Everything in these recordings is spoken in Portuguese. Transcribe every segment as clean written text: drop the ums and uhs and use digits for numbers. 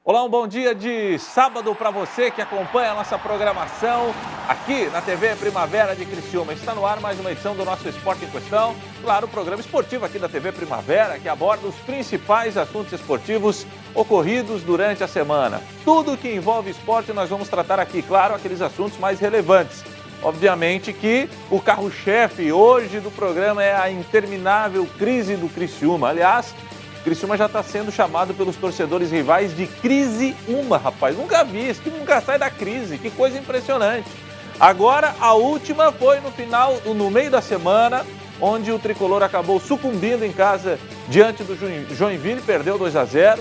Olá, um bom dia de sábado para você que acompanha a nossa programação aqui na TV Primavera de Criciúma. Está no ar mais uma edição do nosso Esporte em Questão. Claro, o programa esportivo aqui da TV Primavera que aborda os principais assuntos esportivos ocorridos durante a semana. Tudo que envolve esporte nós vamos tratar aqui, claro, aqueles assuntos mais relevantes. Obviamente que o carro-chefe hoje do programa é a interminável crise do Criciúma. Aliás, Criciúma já está sendo chamado pelos torcedores rivais de crise uma, rapaz. Nunca vi, esse time nunca sai da crise, que coisa impressionante. Agora, a última foi no meio da semana, onde o tricolor acabou sucumbindo em casa diante do Joinville, perdeu 2-0.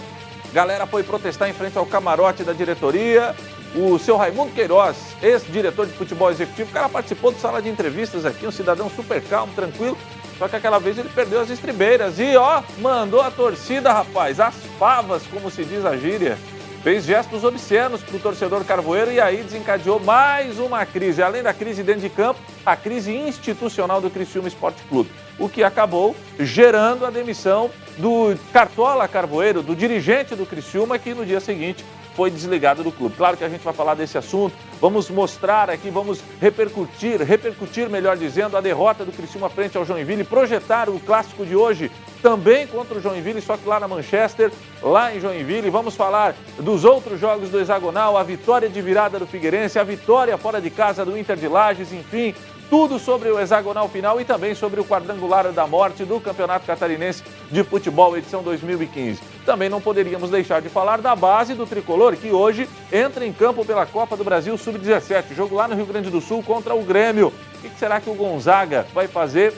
Galera foi protestar em frente ao camarote da diretoria. O seu Raimundo Queiroz, ex-diretor de futebol executivo, o cara participou de sala de entrevistas aqui, um cidadão super calmo, tranquilo. Só que aquela vez ele perdeu as estribeiras e, mandou a torcida, rapaz, as favas, como se diz a gíria. Fez gestos obscenos para o torcedor carvoeiro e aí desencadeou mais uma crise. Além da crise dentro de campo, a crise institucional do Criciúma Esporte Clube. O que acabou gerando a demissão do Cartola Carvoeiro, do dirigente do Criciúma, que no dia seguinte foi desligado do clube. Claro que a gente vai falar desse assunto, vamos mostrar aqui, vamos repercutir, melhor dizendo, a derrota do Criciúma frente ao Joinville, projetar o clássico de hoje também contra o Joinville, só que lá na Manchester, lá em Joinville. Vamos falar dos outros jogos do hexagonal, a vitória de virada do Figueirense, a vitória fora de casa do Inter de Lages, enfim, tudo sobre o hexagonal final e também sobre o quadrangular da morte do Campeonato Catarinense de Futebol, edição 2015. Também não poderíamos deixar de falar da base do tricolor, que hoje entra em campo pela Copa do Brasil Sub-17, jogo lá no Rio Grande do Sul contra o Grêmio. O que será que o Gonzaga vai fazer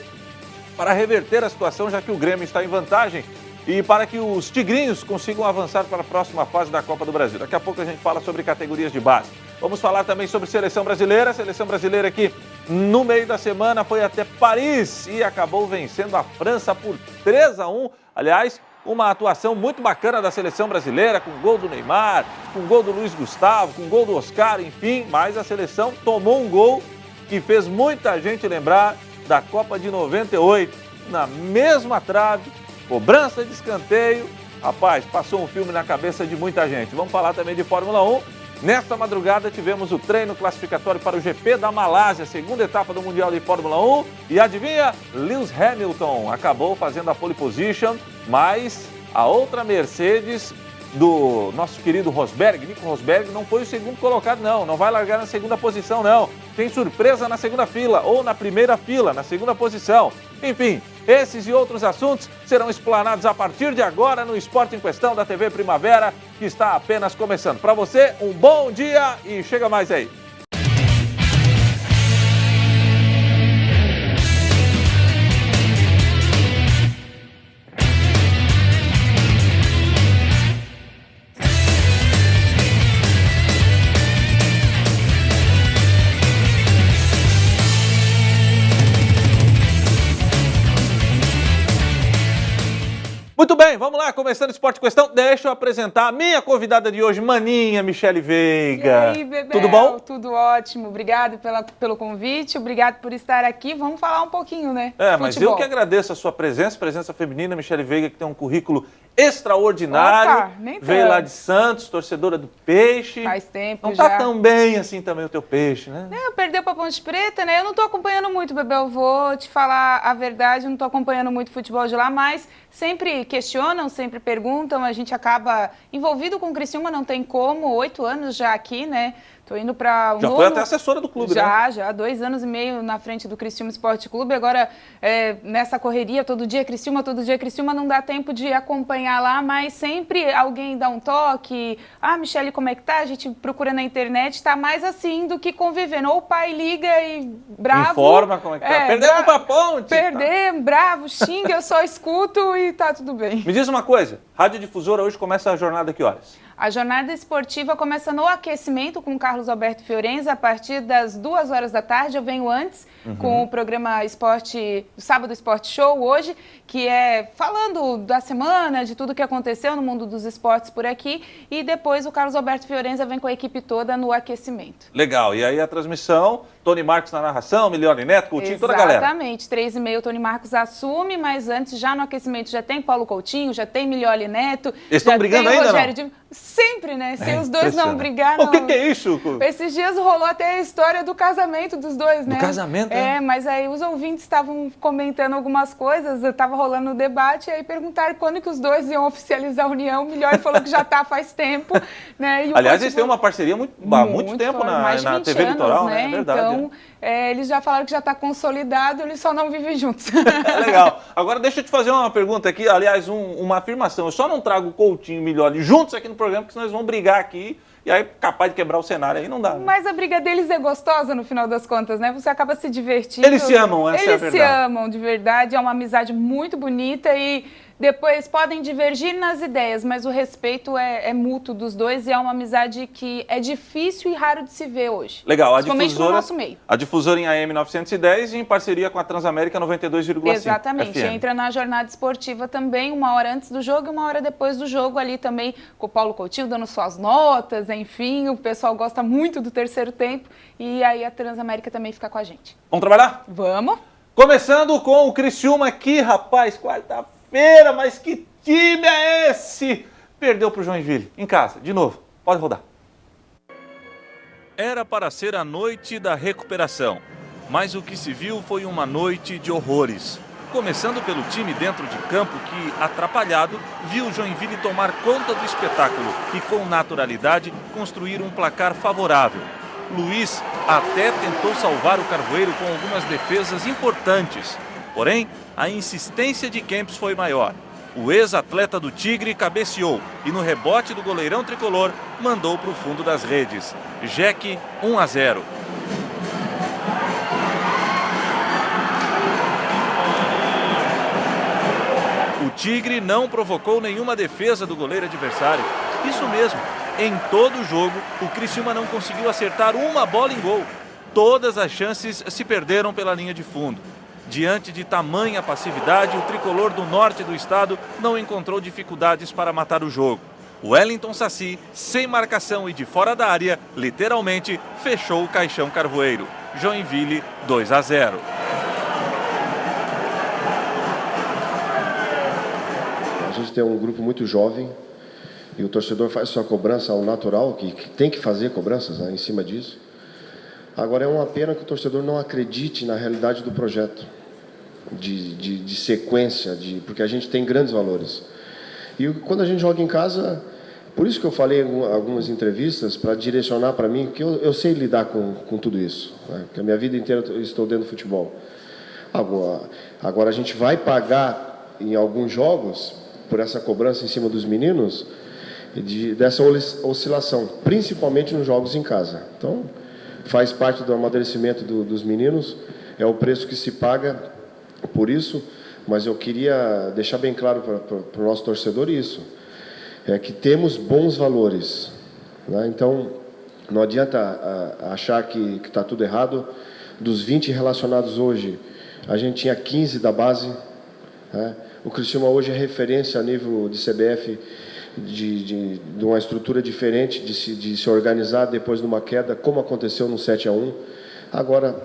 para reverter a situação, já que o Grêmio está em vantagem e para que os tigrinhos consigam avançar para a próxima fase da Copa do Brasil? Daqui a pouco a gente fala sobre categorias de base. Vamos falar também sobre seleção brasileira que no meio da semana foi até Paris e acabou vencendo a França por 3-1. Aliás, uma atuação muito bacana da seleção brasileira, com gol do Neymar, com gol do Luiz Gustavo, com gol do Oscar, enfim, mas a seleção tomou um gol que fez muita gente lembrar da Copa de 98, na mesma trave, cobrança de escanteio. Rapaz, passou um filme na cabeça de muita gente. Vamos falar também de Fórmula 1. Nesta madrugada tivemos o treino classificatório para o GP da Malásia, segunda etapa do Mundial de Fórmula 1. E adivinha? Lewis Hamilton acabou fazendo a pole position, mas a outra Mercedes do nosso querido Rosberg, Nico Rosberg, não foi o segundo colocado, não vai largar na segunda posição, não. Tem surpresa na segunda fila, ou na primeira fila, na segunda posição. Enfim, esses e outros assuntos serão explanados a partir de agora no Esporte em Questão da TV Primavera, que está apenas começando. Para você, um bom dia e chega mais aí. Muito bem, vamos lá, começando o Esporte em Questão. Deixa eu apresentar a minha convidada de hoje, Maninha Michele Veiga. E aí, Bebel? Tudo bom? Tudo ótimo. Obrigado pelo convite, obrigado por estar aqui. Vamos falar um pouquinho, né? Mas Futebol. eu que agradeço a sua presença feminina, Michele Veiga, que tem um currículo extraordinário. Opa, nem veio tanto. lá de Santos, torcedora do Peixe. Faz tempo não já. tá tão bem assim também o teu Peixe, né? Perdeu pra Ponte Preta, né? Eu não tô acompanhando muito, Bebel. Vou te falar a verdade, eu não tô acompanhando muito futebol de lá, mas sempre questionam, sempre perguntam, a gente acaba envolvido com o Criciúma, não tem como, 8 anos já aqui, né? Tô indo para um Já foi até assessora do clube, né? Já, 2 anos e meio na frente do Criciúma Esporte Clube. Agora, nessa correria, todo dia Criciúma, não dá tempo de acompanhar lá, mas sempre alguém dá um toque. Michele, como é que tá? A gente procura na internet, tá mais assim do que convivendo. Ou o pai liga e bravo. Informa como é que tá. Perdemos pra Ponte. Perdemos, bravo, xinga, eu só escuto e tá tudo bem. Me diz uma coisa, Rádio Difusora hoje começa a jornada que horas? A jornada esportiva começa no aquecimento com o Carlos Alberto Fiorenza a partir das 2 horas da tarde. Eu venho antes com o programa Sábado Esporte Show hoje, que é falando da semana, de tudo que aconteceu no mundo dos esportes por aqui. E depois o Carlos Alberto Fiorenza vem com a equipe toda no aquecimento. Legal. E aí a transmissão, Tony Marcos na narração, Milione Neto, Coutinho, toda a galera. Exatamente. 3h30 o Tony Marcos assume, mas antes já no aquecimento já tem Paulo Coutinho, já tem Milione Neto. Eles estão brigando ainda, Rogério não? Sempre, né? Se os dois não brigar, O que é isso? Esses dias rolou até a história do casamento dos dois, né? Do casamento? Mas aí os ouvintes estavam comentando algumas coisas, estava rolando o debate, e aí perguntaram quando que os dois iam oficializar a união. O Milhões falou que já está faz tempo, né? E aliás, eles têm uma parceria há muito tempo na TV anos, Litoral, né? É verdade. Então, eles já falaram que já está consolidado, eles só não vivem juntos. Legal. Agora, deixa eu te fazer uma pergunta aqui, aliás, uma afirmação. Eu só não trago o Coutinho e o Miglioli juntos aqui no programa, porque senão eles vão brigar aqui e aí capaz de quebrar o cenário, aí não dá. Né? Mas a briga deles é gostosa no final das contas, né? Você acaba se divertindo. Eles se amam, essa é a verdade. Eles se amam, de verdade, é uma amizade muito bonita e depois podem divergir nas ideias, mas o respeito é mútuo dos dois e é uma amizade que é difícil e raro de se ver hoje. Legal, principalmente no nosso meio. A difusora em AM 910 e em parceria com a Transamérica 92,5. Exatamente, FM. Entra na jornada esportiva também, 1 hora antes do jogo e 1 hora depois do jogo, ali também com o Paulo Coutinho dando suas notas, enfim, o pessoal gosta muito do terceiro tempo e aí a Transamérica também fica com a gente. Vamos trabalhar? Vamos! Começando com o Criciúma aqui, rapaz, quarta-feira, mas que time é esse? Perdeu para o Joinville, em casa, de novo, pode rodar. Era para ser a noite da recuperação, mas o que se viu foi uma noite de horrores. Começando pelo time dentro de campo que, atrapalhado, viu o Joinville tomar conta do espetáculo e, com naturalidade, construir um placar favorável. Luiz até tentou salvar o Carvoeiro com algumas defesas importantes. Porém, a insistência de Kempis foi maior. O ex-atleta do Tigre cabeceou e no rebote do goleirão tricolor mandou para o fundo das redes. Jeque 1-0. O Tigre não provocou nenhuma defesa do goleiro adversário. Isso mesmo. Em todo o jogo, o Criciúma não conseguiu acertar uma bola em gol. Todas as chances se perderam pela linha de fundo. Diante de tamanha passividade, o tricolor do norte do estado não encontrou dificuldades para matar o jogo. O Wellington Saci, sem marcação e de fora da área, literalmente fechou o caixão Carvoeiro. Joinville 2-0. A gente tem um grupo muito jovem. E o torcedor faz sua cobrança ao natural, que tem que fazer cobranças, né, em cima disso. Agora, é uma pena que o torcedor não acredite na realidade do projeto, de sequência, porque a gente tem grandes valores. E quando a gente joga em casa, por isso que eu falei em algumas entrevistas, para direcionar para mim, que eu sei lidar com tudo isso, né, porque a minha vida inteira eu estou dentro do futebol. Agora a gente vai pagar em alguns jogos, por essa cobrança em cima dos meninos, dessa oscilação, principalmente nos jogos em casa. Então, faz parte do amadurecimento dos meninos, é o preço que se paga por isso, mas eu queria deixar bem claro para o nosso torcedor isso, é que temos bons valores, né? Então, não adianta achar que está tudo errado. Dos 20 relacionados hoje, a gente tinha 15 da base, né? O Criciúma hoje é referência a nível de CBF, de uma estrutura diferente, de se organizar depois de uma queda, como aconteceu no 7-1. Agora,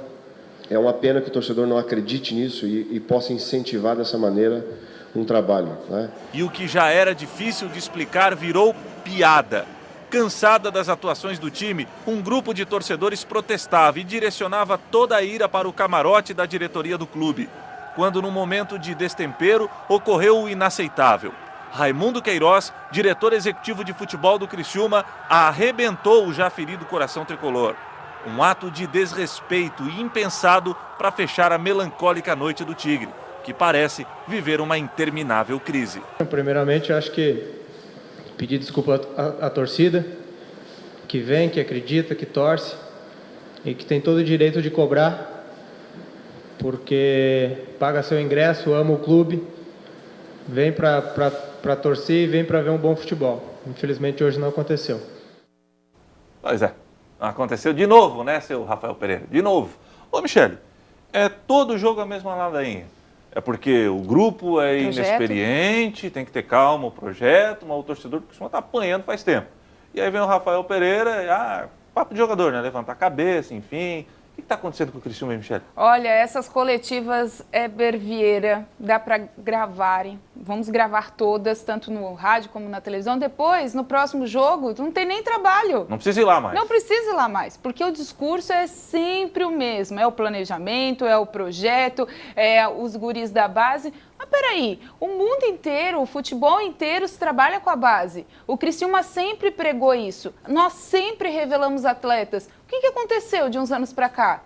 é uma pena que o torcedor não acredite nisso e possa incentivar dessa maneira um trabalho, né? E o que já era difícil de explicar virou piada. Cansada das atuações do time, um grupo de torcedores protestava e direcionava toda a ira para o camarote da diretoria do clube. Quando, no momento de destempero, ocorreu o inaceitável. Raimundo Queiroz, diretor executivo de futebol do Criciúma, arrebentou o já ferido coração tricolor. Um ato de desrespeito e impensado para fechar a melancólica noite do Tigre, que parece viver uma interminável crise. Primeiramente, eu acho que pedir desculpa à torcida, que vem, que acredita, que torce e que tem todo o direito de cobrar, porque paga seu ingresso, ama o clube, vem para torcer e vem para ver um bom futebol. Infelizmente, hoje não aconteceu. Pois é, aconteceu de novo, né, seu Rafael Pereira? De novo. Ô, Michele, é todo jogo a mesma ladainha. É porque o grupo é inexperiente, tem que ter calma o projeto, mas o torcedor costuma estar apanhando faz tempo. E aí vem o Rafael Pereira, papo de jogador, né? Levantar a cabeça, enfim, O que está acontecendo com o Criciúma, Michele? Olha, essas coletivas Heber Vieira, dá para gravarem. Vamos gravar todas, tanto no rádio como na televisão. Depois, no próximo jogo, não tem nem trabalho. Não precisa ir lá mais. Não precisa ir lá mais, porque o discurso é sempre o mesmo. É o planejamento, é o projeto, é os guris da base. Mas peraí, o mundo inteiro, o futebol inteiro se trabalha com a base. O Criciúma sempre pregou isso. Nós sempre revelamos atletas. O que aconteceu de uns anos para cá?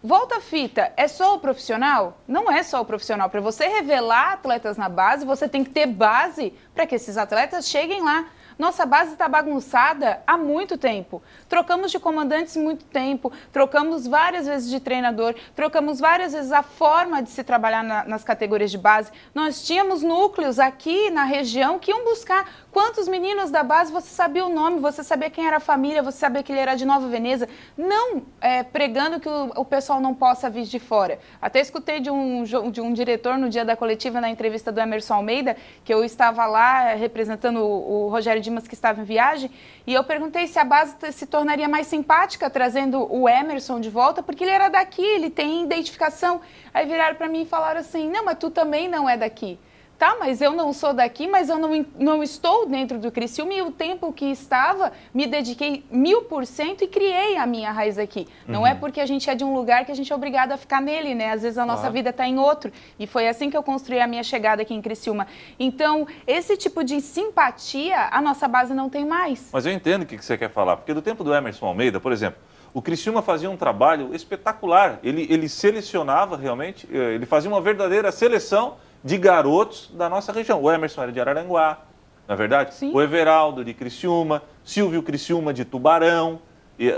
Volta a fita, é só o profissional? Não é só o profissional. Para você revelar atletas na base, você tem que ter base para que esses atletas cheguem lá. Nossa base está bagunçada há muito tempo. Trocamos de comandantes muito tempo, trocamos várias vezes de treinador, trocamos várias vezes a forma de se trabalhar nas categorias de base. Nós tínhamos núcleos aqui na região que iam buscar quantos meninos da base você sabia o nome, você sabia quem era a família, você sabia que ele era de Nova Veneza. Não pregando que o pessoal não possa vir de fora. Até escutei de um diretor no dia da coletiva, na entrevista do Emerson Almeida, que eu estava lá representando o Rogério Dimas, que estava em viagem, e eu perguntei se a base se tornaria mais simpática trazendo o Emerson de volta, porque ele era daqui, ele tem identificação. Aí viraram para mim e falaram assim, não, mas tu também não é daqui. Tá, mas eu não sou daqui, mas eu não estou dentro do Criciúma e o tempo que estava, me dediquei 1000% e criei a minha raiz aqui. Não é porque a gente é de um lugar que a gente é obrigado a ficar nele, né? Às vezes a nossa vida está em outro. E foi assim que eu construí a minha chegada aqui em Criciúma. Então, esse tipo de simpatia, a nossa base não tem mais. Mas eu entendo o que você quer falar, porque do tempo do Emerson Almeida, por exemplo, o Criciúma fazia um trabalho espetacular. Ele selecionava realmente, ele fazia uma verdadeira seleção de garotos da nossa região. O Emerson era de Araranguá, não é verdade? Sim. O Everaldo de Criciúma, Silvio Criciúma de Tubarão,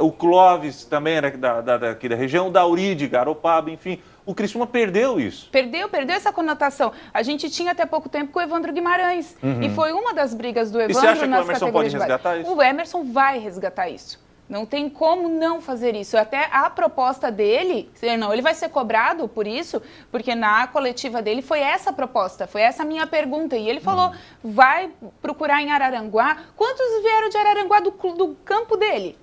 o Clóvis também era daqui da região, o Dauri de Garopaba, enfim. O Criciúma perdeu isso. Perdeu essa conotação. A gente tinha até pouco tempo com o Evandro Guimarães. E foi uma das brigas do Evandro. E você acha que o nas Emerson pode categorias de base. resgatar isso? O Emerson vai resgatar isso. Não tem como não fazer isso. Até a proposta dele, não, ele vai ser cobrado por isso, porque na coletiva dele foi essa a proposta, foi essa a minha pergunta. E ele falou, vai procurar em Araranguá. Quantos vieram de Araranguá do campo dele?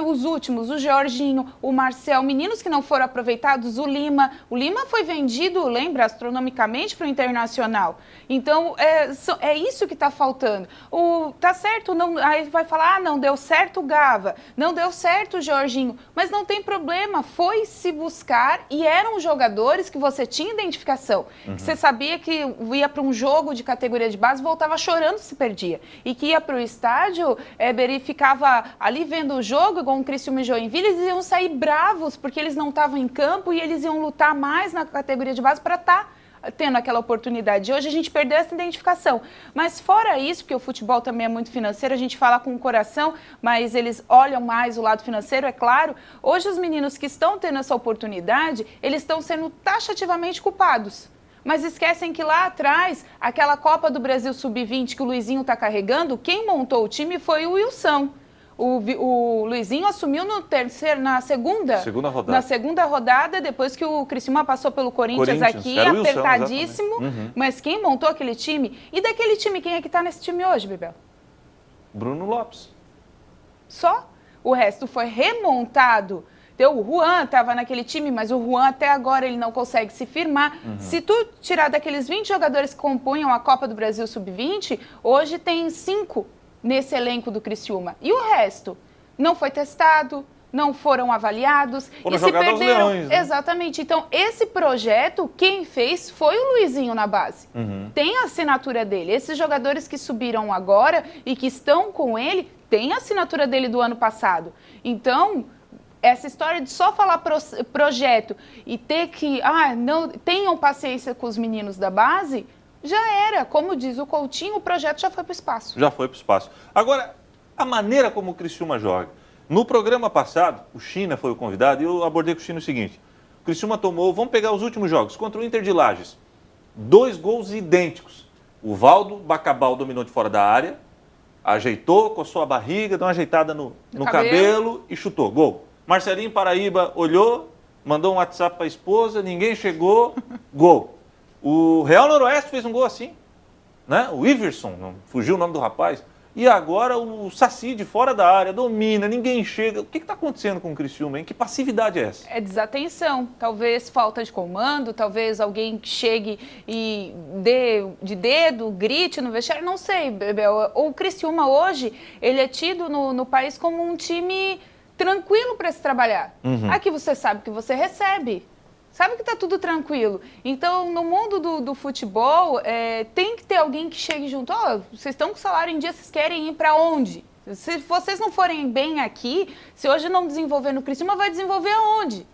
Os últimos, o Jorginho, o Marcel, meninos que não foram aproveitados, o Lima. O Lima foi vendido, lembra, astronomicamente para o Internacional. Então, é isso que está faltando. Tá certo, não, aí vai falar, não deu certo o Gava, não deu certo o Jorginho, mas não tem problema, foi se buscar e eram jogadores que você tinha identificação. Que você sabia que ia para um jogo de categoria de base, voltava chorando se perdia. E que ia para o estádio, ficava ali vendo o jogo, igual um Criciúma e Joinville, eles iam sair bravos porque eles não estavam em campo e eles iam lutar mais na categoria de base para estar tendo aquela oportunidade. Hoje a gente perdeu essa identificação. Mas fora isso, porque o futebol também é muito financeiro, a gente fala com o coração, mas eles olham mais o lado financeiro, é claro. Hoje os meninos que estão tendo essa oportunidade, eles estão sendo taxativamente culpados. Mas esquecem que lá atrás, aquela Copa do Brasil Sub-20 que o Luizinho está carregando, quem montou o time foi o Wilson. O Luizinho assumiu na segunda rodada, depois que o Criciúma passou pelo Corinthians aqui, apertadíssimo. Mas quem montou aquele time? E daquele time, quem é que está nesse time hoje, Bebel? Bruno Lopes. Só? O resto foi remontado. Então, o Juan estava naquele time, mas o Juan até agora ele não consegue se firmar. Se tu tirar daqueles 20 jogadores que compunham a Copa do Brasil Sub-20, hoje tem 5 nesse elenco do Criciúma. E o resto? Não foi testado, não foram avaliados e se perderam. Leões, né? Exatamente. Então, esse projeto, quem fez foi o Luizinho na base. Tem a assinatura dele. Esses jogadores que subiram agora e que estão com ele, tem a assinatura dele do ano passado. Então, essa história de só falar projeto e ter que, não tenham paciência com os meninos da base, já era. Como diz o Coutinho, o projeto já foi para o espaço. Já foi para o espaço. Agora, a maneira como o Criciúma joga. No programa passado, o China foi o convidado e eu abordei com o China o seguinte. O Criciúma tomou, vamos pegar os últimos jogos, contra o Inter de Lages. 2 gols idênticos. O Valdo Bacabal dominou de fora da área, ajeitou, coçou a barriga, deu uma ajeitada no cabelo e chutou. Gol. Marcelinho Paraíba olhou, mandou um WhatsApp para a esposa, ninguém chegou, gol. O Real Noroeste fez um gol assim, né? O Iverson, fugiu o nome do rapaz, e agora o Saci de fora da área, domina, ninguém chega. O que está acontecendo com o Criciúma, hein? Que passividade é essa? É desatenção, talvez falta de comando, talvez alguém chegue e dê de dedo, grite no vestiário, não sei, Bebel. O Criciúma hoje, ele é tido no país como um time tranquilo para se trabalhar. Aqui você sabe que você recebe. Sabe que está tudo tranquilo. Então, no mundo do futebol, tem que ter alguém que chegue junto. Vocês estão com salário em dia, vocês querem ir para onde? Se vocês não forem bem aqui, se hoje não desenvolver no Criciúma, vai desenvolver aonde?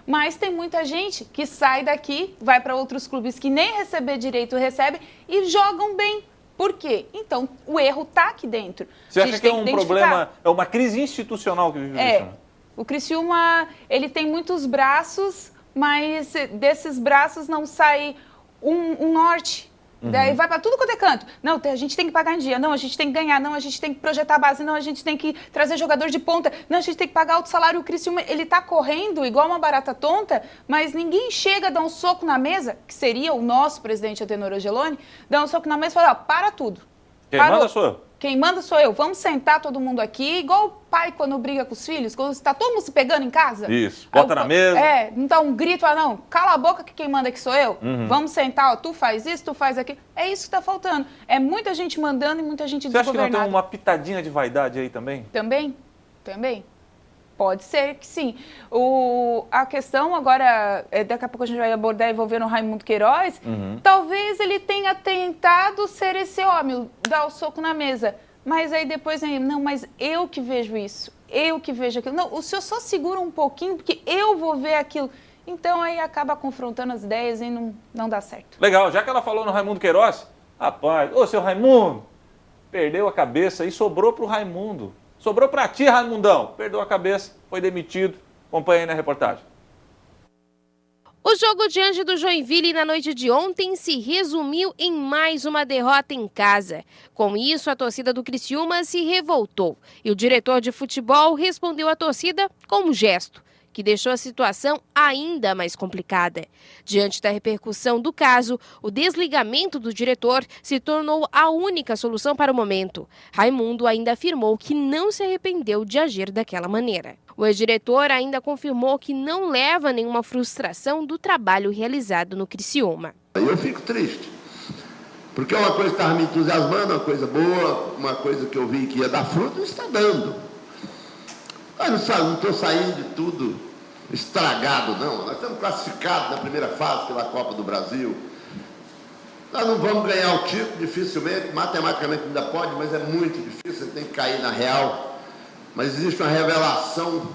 Mas tem muita gente que sai daqui, vai para outros clubes que nem receber direito recebe e jogam bem. Por quê? Então, o erro está aqui dentro. Você acha que é um problema, é uma crise institucional que vive o Criciúma? O Criciúma, ele tem muitos braços, mas desses braços não sai um norte. Daí vai para tudo quanto é canto. Não, a gente tem que pagar em dia. Não, a gente tem que ganhar. Não, a gente tem que projetar a base. Não, a gente tem que trazer jogador de ponta. Não, a gente tem que pagar alto salário. O Criciúma, ele tá correndo igual uma barata tonta, mas ninguém chega a dar um soco na mesa, que seria o nosso presidente Atenor Angeloni, dar um soco na mesa e falar, para tudo. Quem manda sou eu. Quem manda sou eu. Vamos sentar todo mundo aqui, igual o pai quando briga com os filhos, quando está todo mundo se pegando em casa. Isso, bota na mesa. Não dá um grito, não, cala a boca que quem manda aqui sou eu. Vamos sentar, tu faz isso, tu faz aquilo. É isso que está faltando. É muita gente mandando e muita gente desgovernada. Você acha que não tem uma pitadinha de vaidade aí também? Também. Pode ser que sim. A questão agora, daqui a pouco a gente vai abordar envolvendo o Raimundo Queiroz, talvez ele tenha tentado ser esse homem, dar o soco na mesa, mas aí depois, não, mas eu que vejo isso, eu que vejo aquilo. Não, o senhor só segura um pouquinho, porque eu vou ver aquilo. Então aí acaba confrontando as ideias e não dá certo. Legal, já que ela falou no Raimundo Queiroz, rapaz, seu Raimundo, perdeu a cabeça e sobrou pro Raimundo. Sobrou para ti, Raimundão. Perdeu a cabeça, foi demitido. Acompanha aí na reportagem. O jogo diante do Joinville na noite de ontem se resumiu em mais uma derrota em casa. Com isso, a torcida do Criciúma se revoltou e o diretor de futebol respondeu à torcida com um gesto, que deixou a situação ainda mais complicada. Diante da repercussão do caso, o desligamento do diretor se tornou a única solução para o momento. Raimundo ainda afirmou que não se arrependeu de agir daquela maneira. O ex-diretor ainda confirmou que não leva nenhuma frustração do trabalho realizado no Criciúma. Eu fico triste, porque é uma coisa que estava me entusiasmando, uma coisa boa, uma coisa que eu vi que ia dar fruto, está dando. Eu não estou saindo de tudo estragado, não. Nós estamos classificados na primeira fase pela Copa do Brasil. Nós não vamos ganhar o título, dificilmente, matematicamente ainda pode, mas é muito difícil, você tem que cair na real. Mas existe uma revelação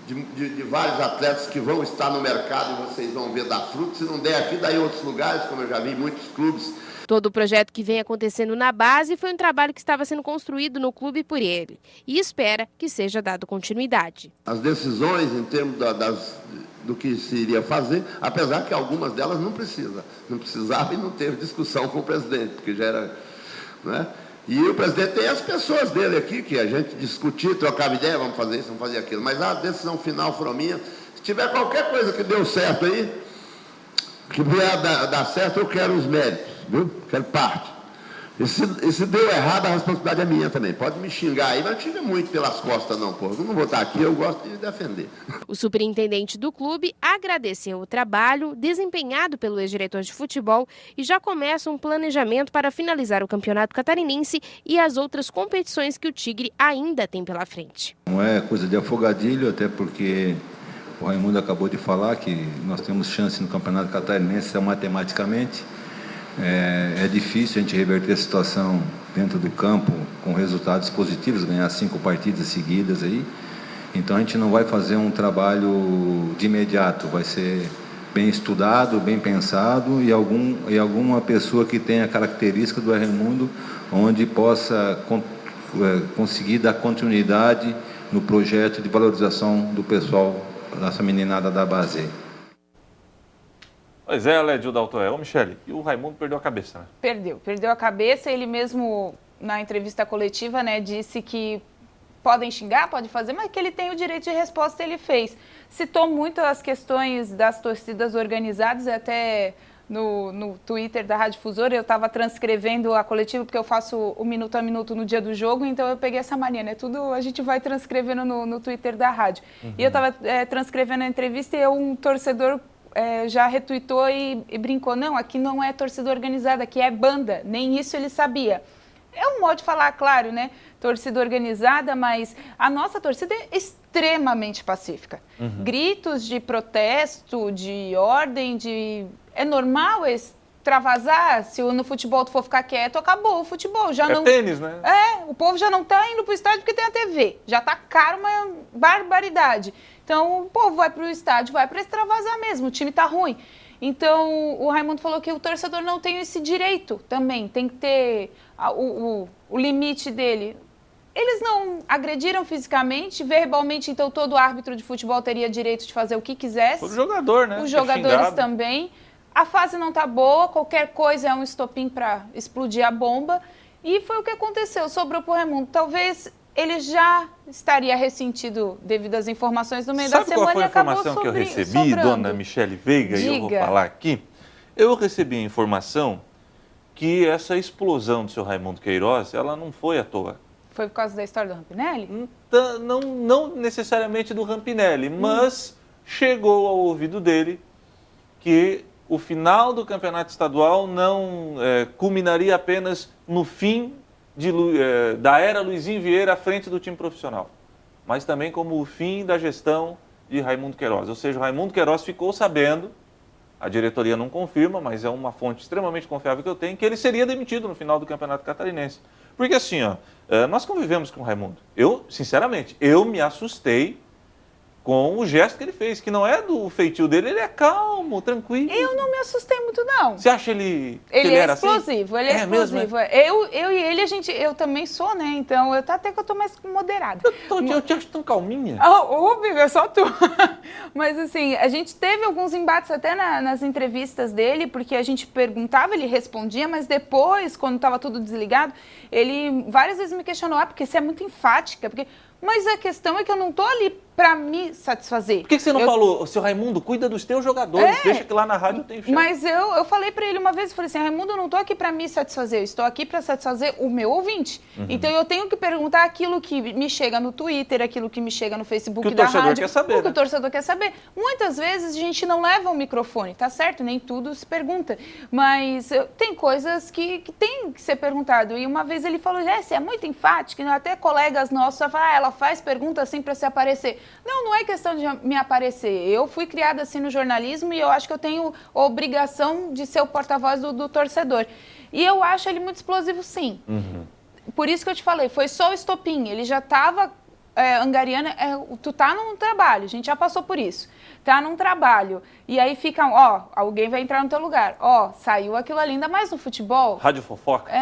de vários atletas que vão estar no mercado e vocês vão ver dar fruto. Se não der aqui, dá em outros lugares, como eu já vi em muitos clubes. Todo o projeto que vem acontecendo na base foi um trabalho que estava sendo construído no clube por ele e espera que seja dado continuidade. As decisões em termos do que se iria fazer, apesar que algumas delas não precisava e não teve discussão com o presidente, porque já era... Né? E o presidente tem as pessoas dele aqui, que a gente discutir, trocava ideia, vamos fazer isso, vamos fazer aquilo. Mas a decisão final foi minha. Se tiver qualquer coisa que deu certo aí, que vier dar certo, eu quero os méritos, viu? Quero parte. E se deu errado, a responsabilidade é minha também. Pode me xingar aí, mas não xinga muito pelas costas não, pô. Eu não vou estar aqui, eu gosto de defender. O superintendente do clube agradeceu o trabalho desempenhado pelo ex-diretor de futebol e já começa um planejamento para finalizar o Campeonato Catarinense e as outras competições que o Tigre ainda tem pela frente. Não é coisa de afogadilho, até porque o Raimundo acabou de falar que nós temos chance no Campeonato Catarinense matematicamente. É difícil a gente reverter a situação dentro do campo com resultados positivos, ganhar 5 partidas seguidas aí. Então a gente não vai fazer um trabalho de imediato, vai ser bem estudado, bem pensado e alguma pessoa que tenha a característica do Raimundo, onde possa conseguir dar continuidade no projeto de valorização do pessoal, dessa meninada da base. Pois é, Lédio Daltoé. Ô, Michele, e o Raimundo perdeu a cabeça, né? Perdeu a cabeça. Ele mesmo, na entrevista coletiva, né, disse que podem xingar, pode fazer, mas que ele tem o direito de resposta, ele fez. Citou muito as questões das torcidas organizadas, até no Twitter da Rádio Difusora, eu estava transcrevendo a coletiva, porque eu faço o minuto a minuto no dia do jogo, então eu peguei essa mania, né? Tudo a gente vai transcrevendo no Twitter da rádio. E eu estava transcrevendo a entrevista e um torcedor já retuitou e brincou, não, aqui não é torcida organizada, aqui é banda, nem isso ele sabia. É um modo de falar, claro, né? Torcida organizada, mas a nossa torcida é extremamente pacífica. Gritos de protesto, de ordem, é normal extravasar. Se no futebol tu for ficar quieto, acabou o futebol. Já não... tênis, né? O povo já não está indo para o estádio porque tem a TV. Já está caro, uma barbaridade. Então, o povo vai para o estádio, vai para extravasar mesmo. O time está ruim. Então, o Raimundo falou que o torcedor não tem esse direito também. Tem que ter o limite dele. Eles não agrediram fisicamente, verbalmente, então todo árbitro de futebol teria direito de fazer o que quisesse. O jogador, né? Os jogadores também. A fase não está boa, qualquer coisa é um estopim para explodir a bomba. E foi o que aconteceu, sobrou para o Raimundo. Talvez ele já estaria ressentido devido às informações no meio da semana e acabou sobrando. Sabe qual foi a informação que eu recebi, dona Michele Veiga? Diga. E eu vou falar aqui. Eu recebi a informação que essa explosão do seu Raimundo Queiroz, ela não foi à toa. Foi por causa da história do Rampinelli? Não necessariamente do Rampinelli, mas chegou ao ouvido dele que o final do campeonato estadual não culminaria apenas no fim da era Luizinho Vieira à frente do time profissional, mas também como o fim da gestão de Raimundo Queiroz. Ou seja, o Raimundo Queiroz ficou sabendo, a diretoria não confirma, mas é uma fonte extremamente confiável que eu tenho, que ele seria demitido no final do campeonato catarinense. Porque assim, nós convivemos com o Raimundo. Eu, sinceramente, me assustei com o gesto que ele fez, que não é do feitio dele, ele é calmo, tranquilo. Eu não me assustei muito, não. Você acha ele Ele era explosivo, assim? ele é explosivo. Mesmo, eu e ele, eu também sou, né? Então, até que eu tô mais moderada. Eu te acho tão calminha. É só tu. Mas assim, a gente teve alguns embates até nas entrevistas dele, porque a gente perguntava, ele respondia, mas depois, quando estava tudo desligado, ele várias vezes me questionou, porque você é muito enfática, mas a questão é que eu não tô ali para me satisfazer. Por que você não falou, seu Raimundo, cuida dos teus jogadores, deixa que lá na rádio tem chefe? Mas eu falei para ele uma vez, eu falei assim, Raimundo, eu não tô aqui para me satisfazer, eu estou aqui para satisfazer o meu ouvinte. Então eu tenho que perguntar aquilo que me chega no Twitter, aquilo que me chega no Facebook da rádio. Quer saber, o que o torcedor quer saber. Muitas vezes a gente não leva o microfone, tá certo? Nem tudo se pergunta. Mas tem coisas que tem que ser perguntado. E uma vez ele falou, você é muito enfática, até colegas nossos falam, ela faz pergunta assim para se aparecer. Não é questão de me aparecer. Eu fui criada assim no jornalismo e eu acho que eu tenho a obrigação de ser o porta-voz do torcedor. E eu acho ele muito explosivo, sim. Por isso que eu te falei, foi só o estopim. Ele já estava angariando, tu tá num trabalho, a gente já passou por isso. Tá num trabalho, e aí fica, alguém vai entrar no teu lugar. Saiu aquilo ali, ainda mais no futebol. Rádio fofoca.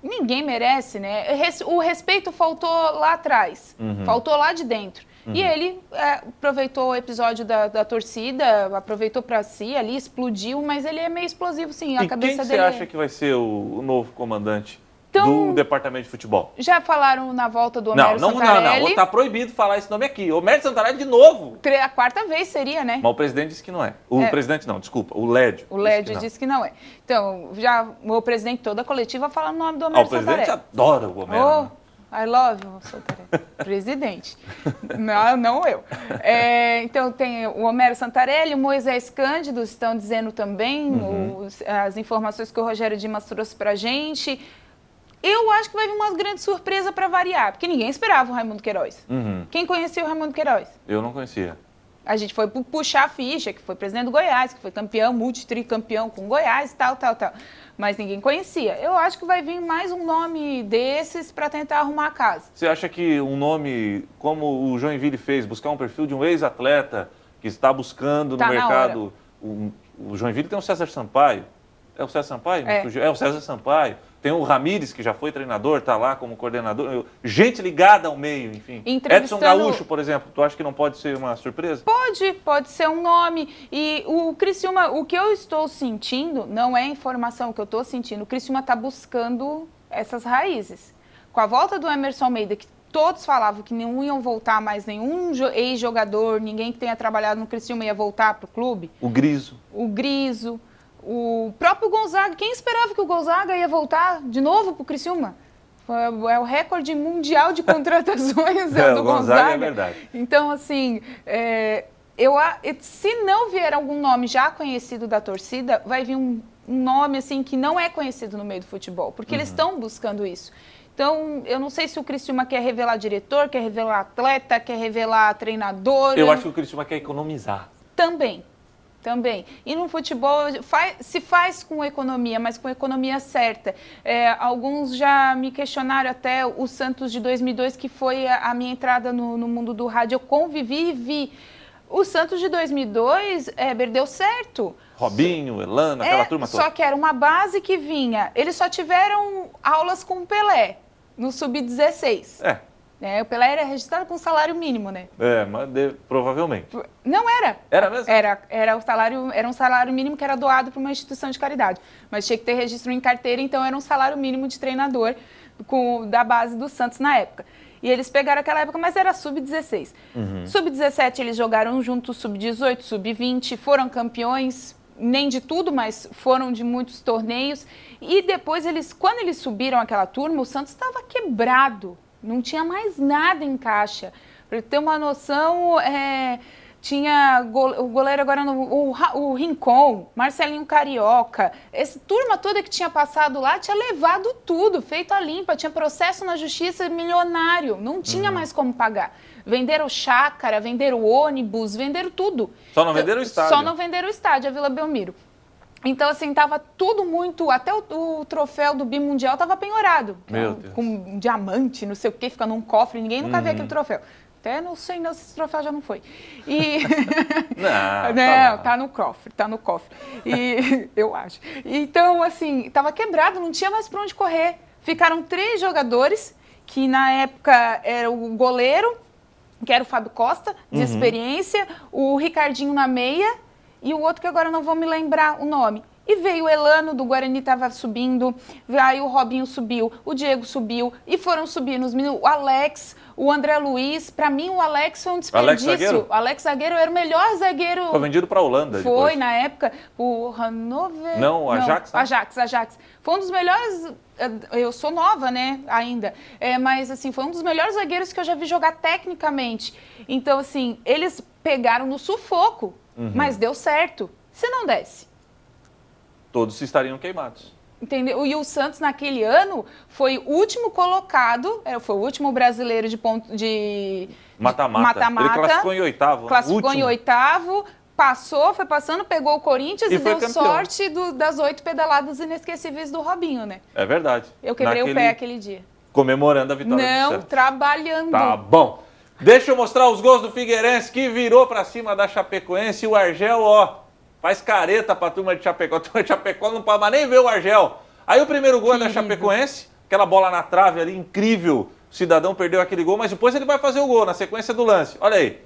Ninguém merece, né? O respeito faltou lá atrás, faltou lá de dentro. E ele aproveitou o episódio da torcida, aproveitou para si ali, explodiu, mas ele é meio explosivo, sim. A cabeça quem dele. Você acha que vai ser o novo comandante do departamento de futebol? Já falaram na volta do Homero Santarelli. Não, tá proibido falar esse nome aqui. Homero Santarelli de novo. A quarta vez seria, né? Mas o presidente disse que não é. O presidente não, desculpa, o Lédio. O Lédio disse que não é. Então, já o presidente toda a coletiva fala o nome do Homero Santarelli. O presidente adora o Homero. Né? I love you, Santarelli. Presidente. Não eu. Então, tem o Homero Santarelli, o Moisés Cândido, estão dizendo também, as informações que o Rogério Dimas trouxe pra gente. Eu acho que vai vir uma grande surpresa para variar, porque ninguém esperava o Raimundo Queiroz. Quem conhecia o Raimundo Queiroz? Eu não conhecia. A gente foi puxar a ficha, que foi presidente do Goiás, que foi campeão, multitricampeão com Goiás, tal. Mas ninguém conhecia. Eu acho que vai vir mais um nome desses para tentar arrumar a casa. Você acha que um nome, como o Joinville fez, buscar um perfil de um ex-atleta que está buscando no mercado... O Joinville tem o César Sampaio. É o César Sampaio? É o César Sampaio. Tem o Ramires, que já foi treinador, está lá como coordenador. Gente ligada ao meio, enfim. Edson Gaúcho, por exemplo, tu acha que não pode ser uma surpresa? Pode ser um nome. E o Criciúma, o que eu estou sentindo, não é informação, o que eu estou sentindo, o Criciúma está buscando essas raízes. Com a volta do Emerson Almeida, que todos falavam que não iam voltar mais nenhum ex-jogador, ninguém que tenha trabalhado no Criciúma ia voltar para o clube. O Griso. O próprio Gonzaga, quem esperava que o Gonzaga ia voltar de novo para o Criciúma? É o recorde mundial de contratações do Gonzaga. É verdade. Então, assim, se não vier algum nome já conhecido da torcida, vai vir um nome assim que não é conhecido no meio do futebol, porque eles estão buscando isso. Então, eu não sei se o Criciúma quer revelar diretor, quer revelar atleta, quer revelar treinador. Eu acho que o Criciúma quer economizar. Também. E no futebol se faz com economia, mas com economia certa. Alguns já me questionaram até o Santos de 2002, que foi a minha entrada no mundo do rádio. Eu convivi e vi. O Santos de 2002, deu certo. Robinho, Elano, aquela turma toda. Só que era uma base que vinha. Eles só tiveram aulas com o Pelé, no Sub-16. O Pelé era registrado com salário mínimo, né? Mas provavelmente. Não era. Era mesmo? Era um salário mínimo que era doado para uma instituição de caridade. Mas tinha que ter registro em carteira, então era um salário mínimo de treinador da base do Santos na época. E eles pegaram aquela época, mas era Sub-16. Sub-17 eles jogaram juntos, Sub-18, Sub-20, foram campeões, nem de tudo, mas foram de muitos torneios. E depois, quando eles subiram aquela turma, o Santos estava quebrado. Não tinha mais nada em caixa. Para ter uma noção, tinha o goleiro agora, o Rincon, Marcelinho Carioca. Essa turma toda que tinha passado lá tinha levado tudo, feito a limpa. Tinha processo na justiça milionário. Não tinha mais como pagar. Venderam chácara, venderam ônibus, venderam tudo. Só não venderam o estádio. Só não venderam o estádio, a Vila Belmiro. Então, assim, tava tudo muito... Até o troféu do Bimundial tava penhorado. Meu Deus. Com um diamante, não sei o quê, fica num cofre. Ninguém nunca vê aquele troféu. Até não sei se esse troféu já não foi. Não, tá no cofre. E eu acho. Então, assim, tava quebrado, não tinha mais pra onde correr. Ficaram 3 jogadores, que na época era o goleiro, que era o Fábio Costa, de experiência, o Ricardinho na meia, e o outro que agora não vou me lembrar o nome. E veio o Elano, do Guarani, estava subindo, aí o Robinho subiu, o Diego subiu, e foram subindo os meninos, o Alex, o André Luiz. Para mim, o Alex foi um desperdício. O Alex Zagueiro era o melhor zagueiro. Foi vendido para a Holanda Foi, depois. Na época, o Hannover... Não, o Ajax. Né? Ajax. Foi um dos melhores... Eu sou nova, né, ainda. Mas, assim, foi um dos melhores zagueiros que eu já vi jogar tecnicamente. Então, assim, eles pegaram no sufoco, mas deu certo. Se não desse... Todos estariam queimados. Entendeu? E o Santos, naquele ano, foi o último colocado, foi o último brasileiro de mata-mata. Ele classificou em 8º. Classificou em 8º, foi passando, pegou o Corinthians e deu campeão. Sorte das 8 pedaladas inesquecíveis do Robinho, né? É verdade. Eu quebrei o pé aquele dia. Comemorando a vitória do Santos. Trabalhando. Tá bom. Deixa eu mostrar os gols do Figueirense, que virou pra cima da Chapecoense. E o Argel, faz careta pra turma de Chapecó. A turma de Chapecó não pode mais nem ver o Argel. Aí o primeiro gol é da Chapecoense, aquela bola na trave ali, incrível. O cidadão perdeu aquele gol, mas depois ele vai fazer o gol na sequência do lance. Olha aí.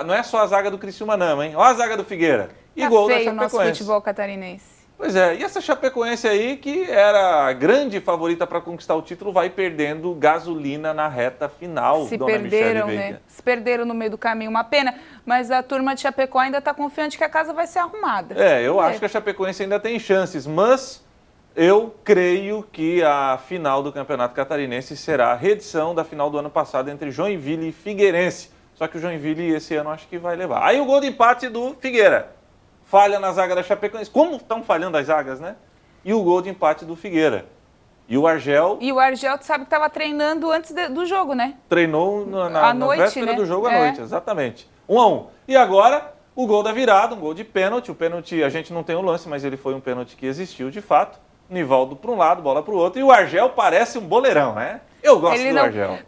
Não é só a zaga do Criciúma não, hein? Olha a zaga do Figueira. E gol da Chapecoense. Nosso futebol catarinense. Pois é, e essa Chapecoense aí, que era a grande favorita para conquistar o título, vai perdendo gasolina na reta final. Se perderam, né? Se perderam no meio do caminho, uma pena. Mas a turma de Chapecó ainda está confiante que a casa vai ser arrumada. Eu acho que a Chapecoense ainda tem chances, mas eu creio que a final do Campeonato Catarinense será a reedição da final do ano passado entre Joinville e Figueirense. Só que o Joinville esse ano acho que vai levar. Aí o gol de empate do Figueira. Falha na zaga da Chapecoense. Como estão falhando as zagas, né? E o gol de empate do Figueira. E o Argel... E o Argel, tu sabe que estava treinando antes do jogo, né? Treinou na véspera, né? Do jogo à noite, exatamente. 1-1. E agora, o gol da virada, um gol de pênalti. O pênalti, a gente não tem o lance, mas ele foi um pênalti que existiu de fato. Nivaldo para um lado, bola para o outro. E o Argel parece um boleirão, né? Eu gosto do Argel.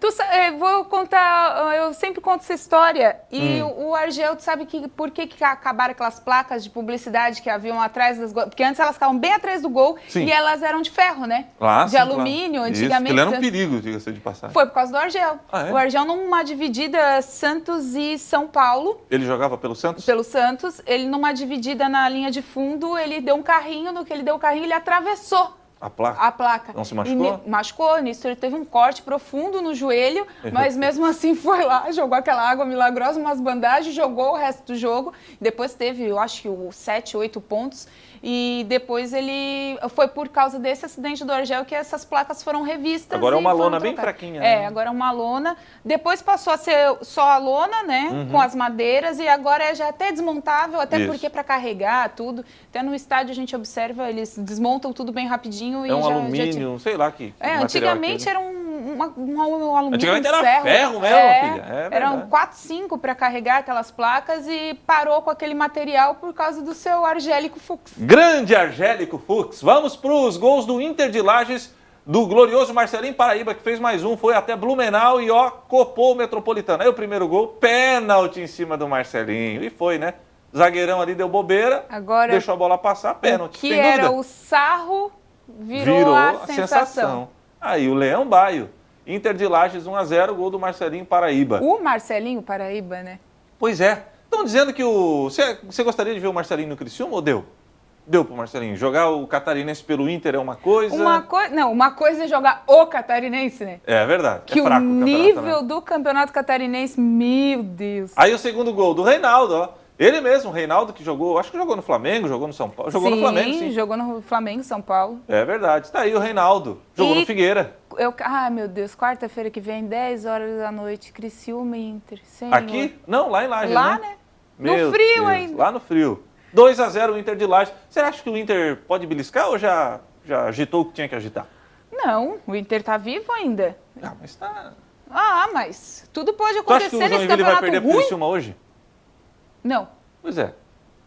Vou contar, eu sempre conto essa história. E o Argel, tu sabe por que acabaram aquelas placas de publicidade que haviam atrás das gols? Porque antes elas ficavam bem atrás do gol. Sim. E elas eram de ferro, né? De alumínio, antigamente. Ele era um perigo, diga-se de passagem. Foi por causa do Argel. O Argel, numa dividida Santos e São Paulo. Ele jogava pelo Santos? Pelo Santos. Ele, numa dividida na linha de fundo, ele deu um carrinho. No que ele deu o carrinho, ele atravessou A placa? A placa. Não se machucou? Machucou, nisso ele teve um corte profundo no joelho, mas mesmo assim foi lá, jogou aquela água milagrosa, umas bandagens, jogou o resto do jogo. Depois teve, eu acho que 7, 8 pontos. E depois ele... Foi por causa desse acidente do Argel que essas placas foram revistas. Agora é uma lona trocadas. bem fraquinha, né? Agora é uma lona. Depois passou a ser só a lona, né? Com as madeiras. E agora é já até desmontável, até porque para carregar tudo. Até no estádio a gente observa, eles desmontam tudo bem rapidinho. É um alumínio, sei lá que antigamente era um alumínio. Antigamente era ferro mesmo, filha. Eram 4, 5 para carregar aquelas placas e parou com aquele material por causa do seu Argélico Fux. Grande Argélico Fux. Vamos para os gols do Inter de Lages, do glorioso Marcelinho Paraíba, que fez mais um, foi até Blumenau e copou o Metropolitano. Aí o primeiro gol, pênalti em cima do Marcelinho. E foi, né? Zagueirão ali deu bobeira, deixou a bola passar, pênalti. O que era o sarro virou a sensação. Aí o Leão Baio, Inter de Lages 1-0, gol do Marcelinho Paraíba. O Marcelinho Paraíba, né? Pois é. Estão dizendo que Você gostaria de ver o Marcelinho no Criciúma ou deu? Deu pro Marcelinho. Jogar o Catarinense pelo Inter é uma coisa... Uma coisa é jogar o Catarinense, né? É verdade. Que fraco o nível do Campeonato Catarinense, meu Deus. Aí o segundo gol do Reinaldo, ó. Ele mesmo, o Reinaldo, que jogou, acho que jogou no Flamengo, jogou no São Paulo. Jogou no Flamengo, sim. Jogou no Flamengo, São Paulo. É verdade. Tá aí o Reinaldo. Jogou no Figueira. Meu Deus, quarta-feira que vem, 10 horas da noite, Criciúma e Inter. Senhor. Aqui? Não, lá em Lages, lá, né? Meu no frio Deus, ainda. Lá no frio. 2-0 o Inter de Lages. Você acha que o Inter pode beliscar ou já agitou o que tinha que agitar? Não, o Inter tá vivo ainda. Mas tá... mas tudo pode acontecer nesse campeonato ruim. Tu acha que o Joinville vai perder pro Criciúma hoje? Não. Pois é.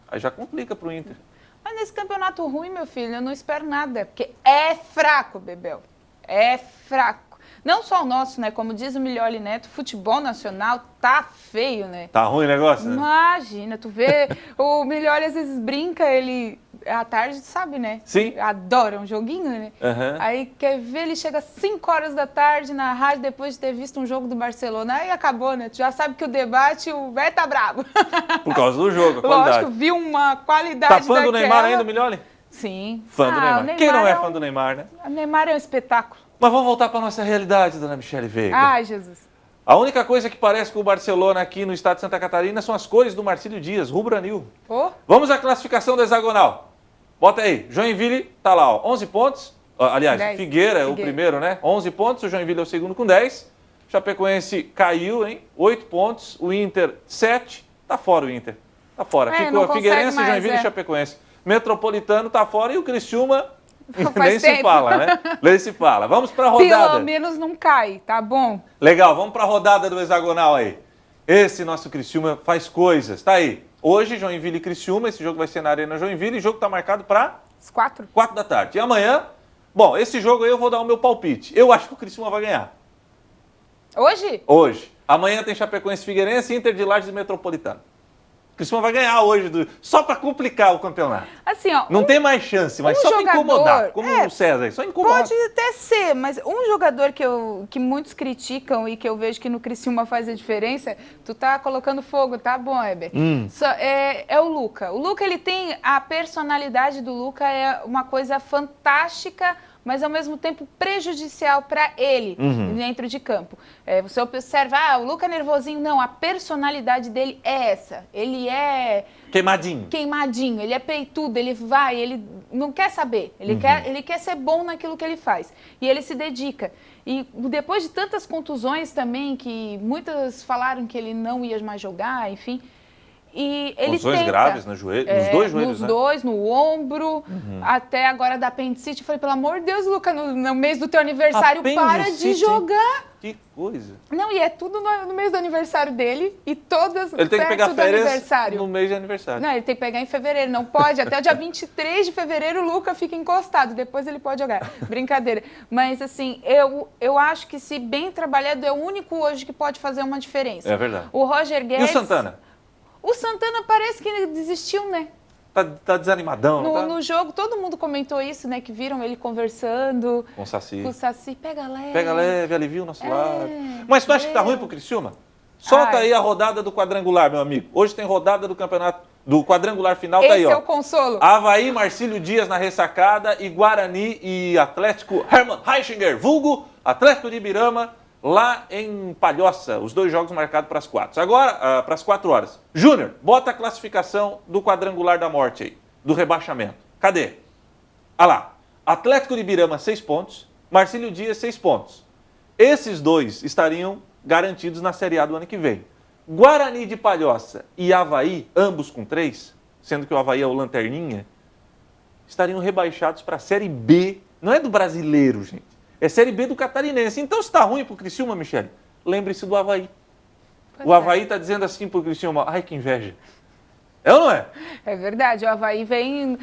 Aí já complica pro Inter. Mas nesse campeonato ruim, meu filho, eu não espero nada. Porque é fraco, Bebel. É fraco. Não só o nosso, né? Como diz o Milioli Neto, futebol nacional tá feio, né? Tá ruim o negócio, né? Imagina, tu vê, o Milioli às vezes brinca, ele à tarde, sabe, né? Sim. Adora um joguinho, né? Aí quer ver, ele chega às 5 horas da tarde na rádio depois de ter visto um jogo do Barcelona. Aí acabou, né? Tu já sabe que o debate, o velho tá bravo. Por causa do jogo, a qualidade. Lógico, viu uma qualidade Tá fã do Neymar ainda, Milioli? Sim. Fã do Neymar. Quem não é fã do Neymar, né? O Neymar é um espetáculo. Mas vamos voltar para nossa realidade, dona Michele Veiga. Ai, Jesus. A única coisa que parece com o Barcelona aqui no estado de Santa Catarina são as cores do Marcílio Dias, rubro-anil. Vamos à classificação da hexagonal. Bota aí, Joinville tá lá, ó, 11 pontos. Aliás, 10. Figueira é o primeiro, né? 11 pontos, o Joinville é o segundo com 10. Chapecoense caiu, hein? 8 pontos. O Inter, 7. Tá fora o Inter. Tá fora. Ficou Figueirense, Joinville e Chapecoense. Metropolitano tá fora e o Criciúma... Nem se fala, né? Nem se fala. Vamos para a rodada. Pelo menos não cai, tá bom? Legal, vamos para a rodada do hexagonal aí. Esse nosso Criciúma faz coisas. Tá aí. Hoje, Joinville e Criciúma. Esse jogo vai ser na Arena Joinville. O jogo tá marcado para... 4. 4 da tarde. E amanhã... Bom, esse jogo aí eu vou dar o meu palpite. Eu acho que o Criciúma vai ganhar. Hoje? Hoje. Amanhã tem Chapecoense, Figueirense, Inter de Lages e Metropolitano. O Criciúma vai ganhar hoje, só para complicar o campeonato. Assim, ó, não tem mais chance, mas só para incomodar, como o César, só incomodar. Pode até ser, mas um jogador que muitos criticam e que eu vejo que no Criciúma faz a diferença, tu tá colocando fogo, tá bom, Heber? É o Luca. O Luca, ele tem a personalidade do Luca, é uma coisa fantástica, mas ao mesmo tempo prejudicial para ele dentro de campo. Você observa, o Luca é nervosinho. Não, a personalidade dele é essa. Ele é... Queimadinho, ele é peitudo, ele vai, ele não quer saber. Ele quer ser bom naquilo que ele faz. E ele se dedica. E depois de tantas contusões também, que muitas falaram que ele não ia mais jogar, enfim... E ele contusões graves no joelho, nos dois joelhos, nos dois, no ombro, até agora da apendicite. Eu falei, pelo amor de Deus, Luca, no mês do teu aniversário, para de jogar. Que coisa. Não, e é tudo no mês do aniversário dele e todas ele tem que pegar férias no mês de aniversário. Não, ele tem que pegar em fevereiro, não pode. Até o dia 23 de fevereiro o Luca fica encostado, depois ele pode jogar. Brincadeira. Mas assim, eu acho que se bem trabalhado é o único hoje que pode fazer uma diferença. É verdade. O Roger Guedes... E o Santana? O Santana parece que ele desistiu, né? Tá desanimadão, não tá? No jogo, todo mundo comentou isso, né? Que viram ele conversando com o Saci. Pega leve. Pega leve, alivia o nosso lado. Mas tu acha que tá ruim pro Criciúma? Solta aí a rodada do quadrangular, meu amigo. Hoje tem rodada do Campeonato do quadrangular final tá aí, ó. Esse é o consolo. Avaí, Marcílio Dias na ressacada e Guarani e Atlético Hermann Heichinger, vulgo Atlético de Ibirama, lá em Palhoça. Os 2 jogos marcados para as 4. Agora, para as 4 horas. Júnior, bota a classificação do quadrangular da morte aí, do rebaixamento. Cadê? Ah lá, Atlético de Ibirama 6 pontos, Marcílio Dias 6 pontos. Esses 2 estariam garantidos na Série A do ano que vem. Guarani de Palhoça e Avaí, ambos com 3, sendo que o Avaí é o lanterninha, estariam rebaixados para a Série B. Não é do brasileiro, gente. É Série B do catarinense. Então, se está ruim para o Criciúma, Michele, lembre-se do Avaí. O Avaí está dizendo assim para o Criciúma, ai, que inveja. É ou não é? É verdade, o Avaí vem...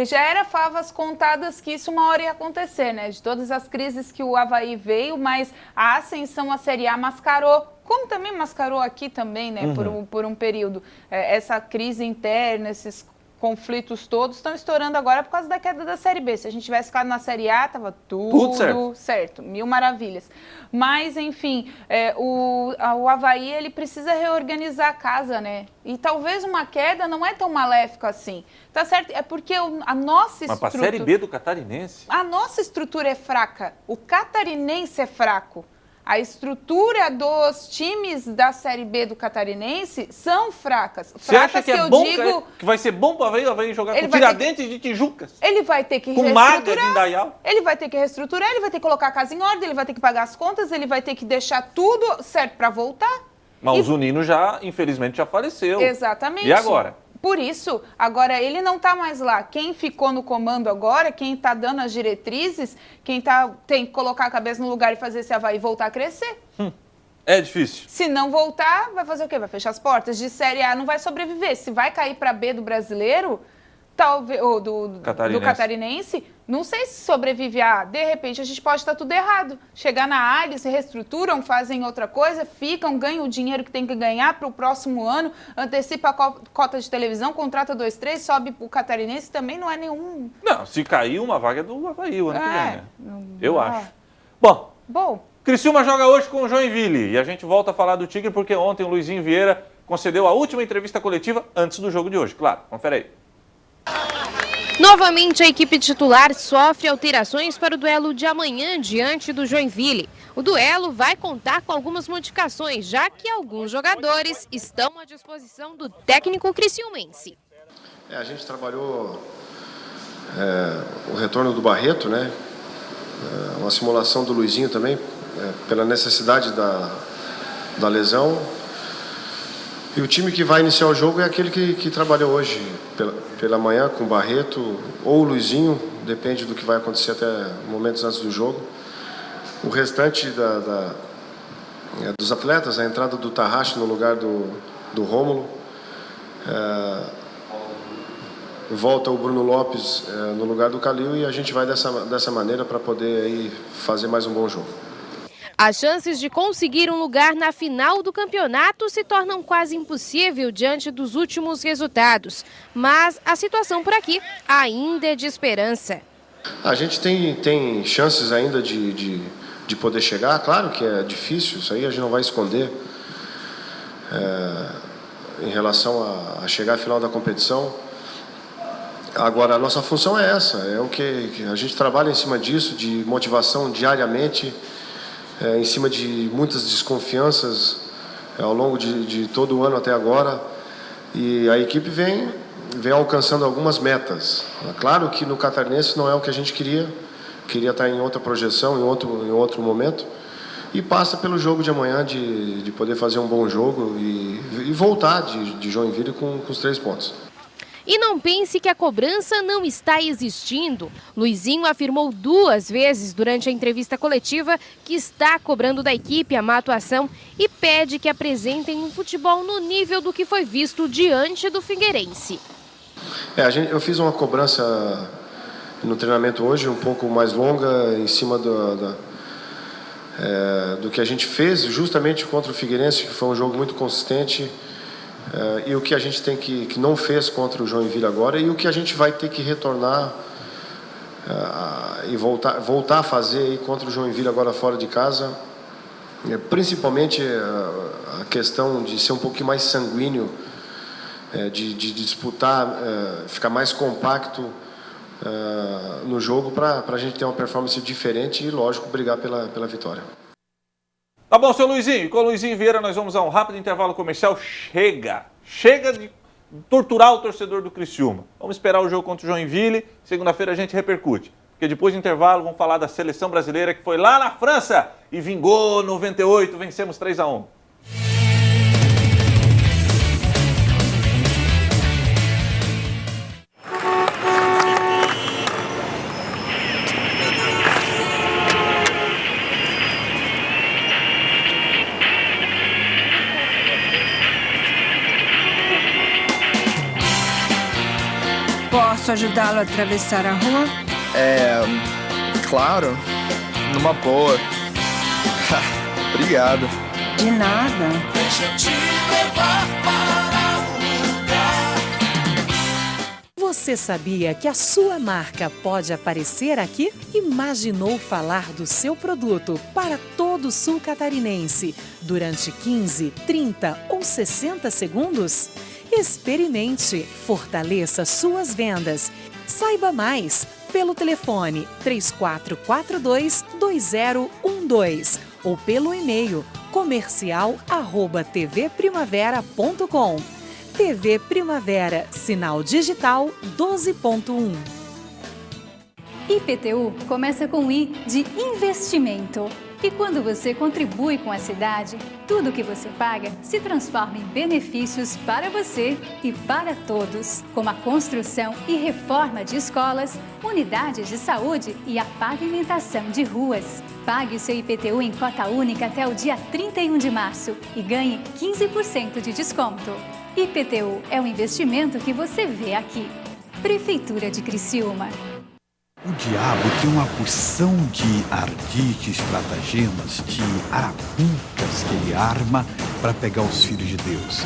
já era favas contadas que isso uma hora ia acontecer, né? De todas as crises que o Avaí veio, mas a ascensão à Série A mascarou, como também mascarou aqui também, né? Por um período. Essa crise interna, esses conflitos todos estão estourando agora por causa da queda da Série B. Se a gente tivesse ficado na Série A, estava tudo certo, mil maravilhas. Mas, enfim, o Avaí, ele precisa reorganizar a casa, né? E talvez uma queda não é tão maléfica assim. Tá certo? É porque a nossa estrutura... Mas para a Série B do catarinense? A nossa estrutura é fraca. O catarinense é fraco. A estrutura dos times da Série B do catarinense são fracas. Você acha que é bom, que vai ser bom para o Avaí jogar com Tiradentes de Tijucas? Ele vai ter que reestruturar. Com Maga de Indaial? Ele vai ter que reestruturar, ele vai ter que colocar a casa em ordem, ele vai ter que pagar as contas, ele vai ter que deixar tudo certo para voltar. Mas o Zunino infelizmente, já faleceu. Exatamente. E agora? Por isso, agora ele não está mais lá. Quem ficou no comando agora, quem está dando as diretrizes, quem tem que colocar a cabeça no lugar e fazer esse Avaí voltar a crescer. É difícil. Se não voltar, vai fazer o quê? Vai fechar as portas. De Série A não vai sobreviver. Se vai cair para B do brasileiro, talvez, ou do catarinense, não sei se sobrevive a... De repente, a gente pode estar tudo errado. Chegar na área, se reestruturam, fazem outra coisa, ficam, ganham o dinheiro que tem que ganhar para o próximo ano, antecipa a cota de televisão, contrata 2-3, sobe para o catarinense, também não é nenhum... Não, se cair uma vaga é do Avaí o ano que vem, né? Eu acho. Bom. Criciúma joga hoje com o Joinville e a gente volta a falar do Tigre porque ontem o Luizinho Vieira concedeu a última entrevista coletiva antes do jogo de hoje. Claro, confere aí. Novamente, a equipe titular sofre alterações para o duelo de amanhã diante do Joinville. O duelo vai contar com algumas modificações, já que alguns jogadores estão à disposição do técnico criciumense. A gente trabalhou o retorno do Barreto, né? Uma simulação do Luizinho também, pela necessidade da lesão. E o time que vai iniciar o jogo é aquele que trabalhou hoje pela manhã com o Barreto ou o Luizinho, depende do que vai acontecer até momentos antes do jogo. O restante dos atletas, a entrada do Tarrache no lugar do Rômulo, volta o Bruno Lopes no lugar do Calil e a gente vai dessa maneira para poder aí fazer mais um bom jogo. As chances de conseguir um lugar na final do campeonato se tornam quase impossível diante dos últimos resultados. Mas a situação por aqui ainda é de esperança. A gente tem chances ainda de poder chegar. Claro que é difícil, isso aí a gente não vai esconder. Em relação a chegar à final da competição. Agora, a nossa função é essa. É o que a gente trabalha em cima disso, de motivação diariamente. Em cima de muitas desconfianças ao longo de todo o ano até agora, e a equipe vem alcançando algumas metas. Claro que no Catarinense não é o que a gente queria estar em outra projeção, em outro momento, e passa pelo jogo de amanhã de poder fazer um bom jogo e voltar de Joinville com os 3 pontos. E não pense que a cobrança não está existindo. Luizinho afirmou 2 vezes durante a entrevista coletiva que está cobrando da equipe a má atuação e pede que apresentem um futebol no nível do que foi visto diante do Figueirense. Eu fiz uma cobrança no treinamento hoje um pouco mais longa em cima do que a gente fez justamente contra o Figueirense, que foi um jogo muito consistente. E o que a gente que não fez contra o Joinville agora e o que a gente vai ter que retornar e voltar a fazer aí contra o Joinville agora fora de casa, principalmente a questão de ser um pouquinho mais sanguíneo de disputar, ficar mais compacto no jogo para a gente ter uma performance diferente e, lógico, brigar pela vitória. Tá bom, seu Luizinho. Com o Luizinho Vieira nós vamos a um rápido intervalo comercial. Chega de torturar o torcedor do Criciúma. Vamos esperar o jogo contra o Joinville. Segunda-feira a gente repercute. Porque depois do intervalo vamos falar da seleção brasileira que foi lá na França e vingou 98, vencemos 3-1. Posso ajudá-lo a atravessar a rua? Claro. Numa boa. Obrigado. De nada. Deixa eu te levar para um lugar. Você sabia que a sua marca pode aparecer aqui? Imaginou falar do seu produto para todo o sul catarinense durante 15, 30 ou 60 segundos? Experimente, fortaleça suas vendas. Saiba mais pelo telefone 3442-2012 ou pelo e-mail comercial@tvprimavera.com. TV Primavera, sinal digital 12.1. IPTU começa com I de investimento. E quando você contribui com a cidade, tudo que você paga se transforma em benefícios para você e para todos, como a construção e reforma de escolas, unidades de saúde e a pavimentação de ruas. Pague o seu IPTU em cota única até o dia 31 de março e ganhe 15% de desconto. IPTU é um investimento que você vê aqui. Prefeitura de Criciúma. O diabo tem uma porção de ardites, estratagemas, de arapucas que ele arma para pegar os filhos de Deus.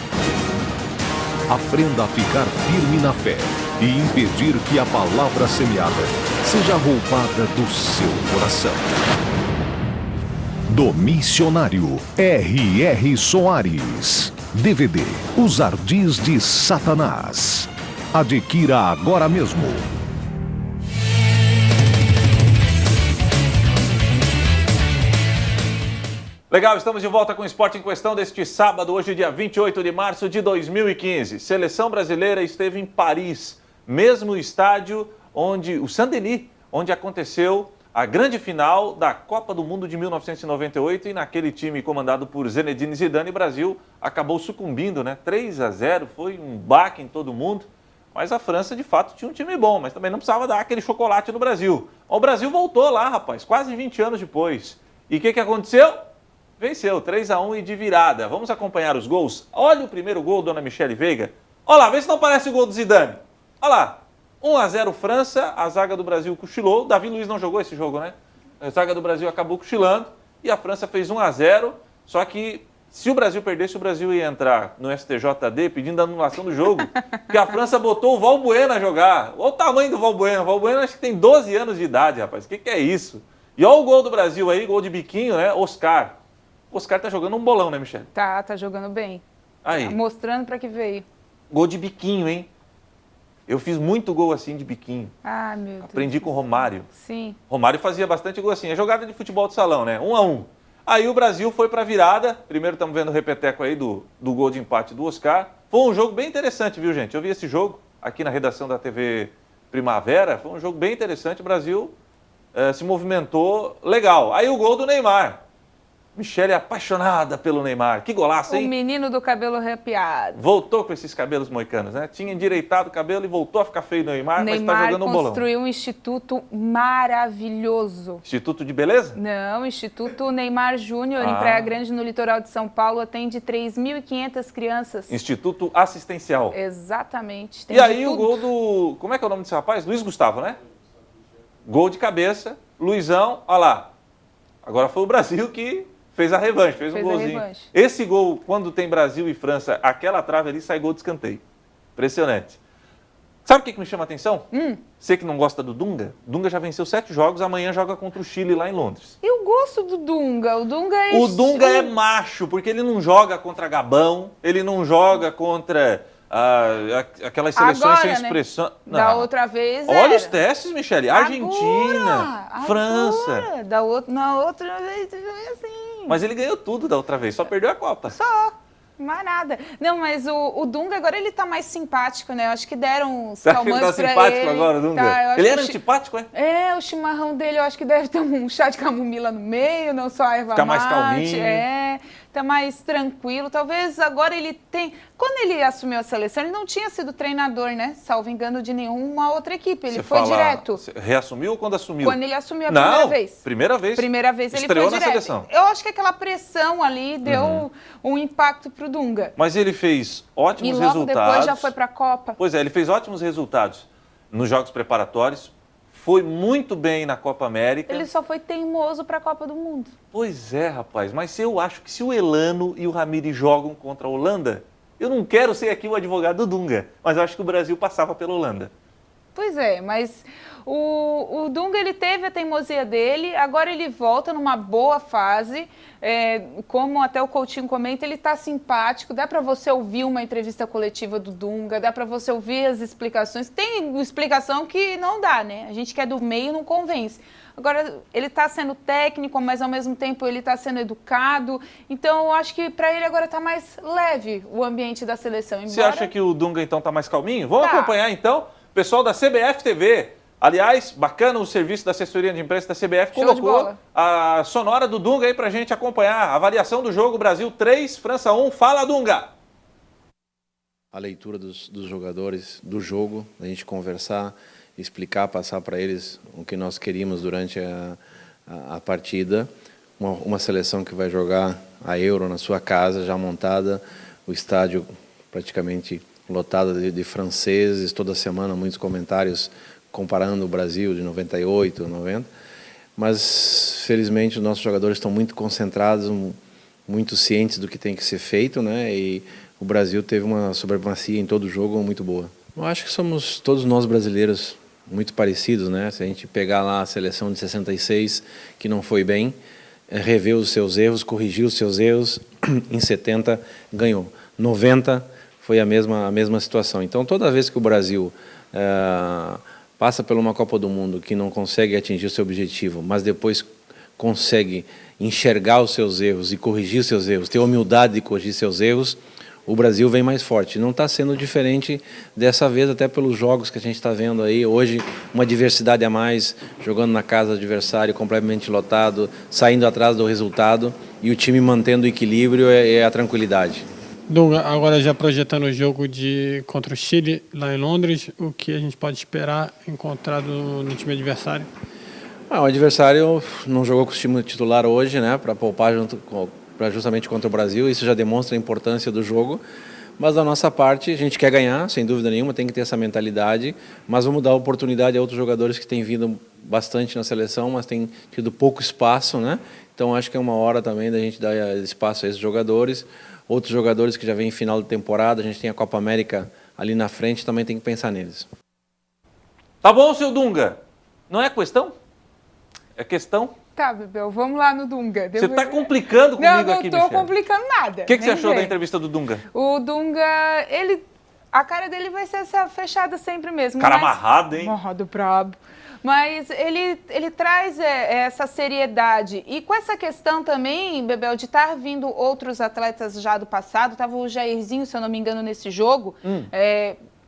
Aprenda a ficar firme na fé e impedir que a palavra semeada seja roubada do seu coração. Do missionário R.R. Soares. DVD Os Ardis de Satanás. Adquira agora mesmo. Legal, estamos de volta com o Esporte em Questão deste sábado, hoje dia 28 de março de 2015. Seleção brasileira esteve em Paris, mesmo estádio onde o Saint-Denis, onde aconteceu a grande final da Copa do Mundo de 1998 e naquele time comandado por Zinedine Zidane, o Brasil acabou sucumbindo, né? 3-0, foi um baque em todo mundo, mas a França de fato tinha um time bom, mas também não precisava dar aquele chocolate no Brasil. O Brasil voltou lá, rapaz, quase 20 anos depois. E o que aconteceu? Venceu, 3-1 e de virada. Vamos acompanhar os gols? Olha o primeiro gol, dona Michele Veiga. Olha lá, vê se não parece o gol do Zidane. Olha lá, 1-0 França, a zaga do Brasil cochilou. Davi Luiz não jogou esse jogo, né? A zaga do Brasil acabou cochilando e a França fez 1-0. Só que se o Brasil perdesse, o Brasil ia entrar no STJD pedindo a anulação do jogo, porque a França botou o Valbuena a jogar. Olha o tamanho do Valbuena. O Valbuena acho que tem 12 anos de idade, rapaz. O que é isso? E olha o gol do Brasil aí, gol de biquinho, né? Oscar. O Oscar tá jogando um bolão, né, Michele? Tá jogando bem. Aí. Tá mostrando para que veio. Gol de biquinho, hein? Eu fiz muito gol assim de biquinho. Ah, meu Deus. Aprendi com o Romário. Sim. Romário fazia bastante gol assim. É jogada de futebol de salão, né? 1-1. Aí o Brasil foi pra virada. Primeiro estamos vendo o repeteco aí do gol de empate do Oscar. Foi um jogo bem interessante, viu, gente? Eu vi esse jogo aqui na redação da TV Primavera. Foi um jogo bem interessante. O Brasil se movimentou legal. Aí o gol do Neymar. Michele é apaixonada pelo Neymar. Que golaço, hein? O menino do cabelo arrepiado. Voltou com esses cabelos moicanos, né? Tinha endireitado o cabelo e voltou a ficar feio no Neymar, mas está jogando um bolão. Neymar construiu um instituto maravilhoso. Instituto de beleza? Não, Instituto Neymar Júnior, em Praia Grande, no litoral de São Paulo, atende 3.500 crianças. Instituto assistencial. Exatamente. E aí o gol do... Como é que é o nome desse rapaz? Luiz Gustavo, né? Gol de cabeça, Luizão, olha lá. Agora foi o Brasil que... fez a revanche, fez um golzinho. Esse gol, quando tem Brasil e França, aquela trave ali sai gol de escanteio. Impressionante. Sabe o que me chama a atenção? Você que não gosta do Dunga, Dunga já venceu 7 jogos, amanhã joga contra o Chile lá em Londres. Eu gosto do Dunga, o Dunga é... O Dunga é macho, porque ele não joga contra Gabão, ele não joga contra aquelas seleções agora, sem né? expressão. Da outra vez Olha os testes, Michele. Argentina, agora, França. Na outra vez foi assim. Mas ele ganhou tudo da outra vez, só perdeu a Copa. Só. Mais nada. Não, mas o Dunga agora ele tá mais simpático, né? Eu acho que deram uns Você acha que ele tá calmantes pra simpático ele. agora, Dunga? Tá, Ele era antipático, é? É, o chimarrão dele eu acho que deve ter um chá de camomila no meio, não só a erva Fica mais mate. calminho. Tá mais tranquilo. Talvez agora ele tem... Quando ele assumiu a seleção, ele não tinha sido treinador, né? Salvo engano de nenhuma outra equipe. Ele foi direto. Reassumiu ou quando assumiu? Quando ele assumiu a primeira vez. Primeira vez. Primeira vez ele Estreou foi na direto. seleção. Eu acho que aquela pressão ali deu um impacto pro Dunga. Mas ele fez ótimos e logo resultados. depois já foi pra Copa. Pois é, ele fez ótimos resultados nos jogos preparatórios. Foi muito bem na Copa América. Ele só foi teimoso para a Copa do Mundo. Pois é, rapaz. Mas eu acho que se o Elano e o Ramires jogam contra a Holanda, eu não quero ser aqui o advogado do Dunga, mas eu acho que o Brasil passava pela Holanda. Pois é, mas o Dunga ele teve a teimosia dele, agora ele volta numa boa fase. Como até o Coutinho comenta, ele está simpático, dá para você ouvir uma entrevista coletiva do Dunga, dá para você ouvir as explicações. Tem explicação que não dá, né? A gente que é do meio não convence. Agora, ele está sendo técnico, mas ao mesmo tempo ele está sendo educado. Então, eu acho que para ele agora está mais leve o ambiente da seleção. Embora... Você acha que o Dunga então está mais calminho? Vamos acompanhar então o pessoal da CBF TV. Aliás, bacana o serviço da assessoria de imprensa da CBF, colocou a sonora do Dunga aí pra gente acompanhar. A avaliação do jogo, Brasil 3, França 1. Fala, Dunga! A leitura dos jogadores do jogo, a gente conversar, explicar, passar para eles o que nós queríamos durante a partida. Uma seleção que vai jogar a Euro na sua casa, já montada, o estádio praticamente lotado de franceses, toda semana muitos comentários comparando o Brasil de 98, 90, mas felizmente os nossos jogadores estão muito concentrados, muito cientes do que tem que ser feito, né? E o Brasil teve uma supremacia em todo o jogo muito boa. Eu acho que somos todos nós brasileiros muito parecidos, né? Se a gente pegar lá a seleção de 66, que não foi bem, rever os seus erros, corrigir os seus erros, em 70 ganhou. 90 foi a mesma situação. Então toda vez que o Brasil passa por uma Copa do Mundo que não consegue atingir o seu objetivo, mas depois consegue enxergar os seus erros e corrigir os seus erros, ter a humildade de corrigir seus erros, o Brasil vem mais forte. Não está sendo diferente dessa vez, até pelos jogos que a gente está vendo aí. Hoje, uma diversidade a mais, jogando na casa do adversário, completamente lotado, saindo atrás do resultado e o time mantendo o equilíbrio e a tranquilidade. Dunga, agora já projetando o jogo contra o Chile lá em Londres, o que a gente pode esperar encontrado no time adversário? O adversário não jogou com o time titular hoje, né, para poupar justamente contra o Brasil. Isso já demonstra a importância do jogo. Mas da nossa parte, a gente quer ganhar, sem dúvida nenhuma, tem que ter essa mentalidade. Mas vamos dar oportunidade a outros jogadores que têm vindo bastante na seleção, mas têm tido pouco espaço, né? Então acho que é uma hora também da gente dar espaço a esses jogadores. Outros jogadores que já vêm em final de temporada, a gente tem a Copa América ali na frente, também tem que pensar neles. Tá bom, seu Dunga? Não é questão? É questão? Tá, Bebel, vamos lá no Dunga. Você tá complicando comigo aqui, Não, não tô complicando nada. O que você achou da entrevista do Dunga? O Dunga, a cara dele vai ser essa fechada sempre mesmo. Cara amarrado, hein? Amarrado brabo. Mas ele traz essa seriedade. E com essa questão também, Bebel, de estar vindo outros atletas já do passado, estava o Jairzinho, se eu não me engano, nesse jogo,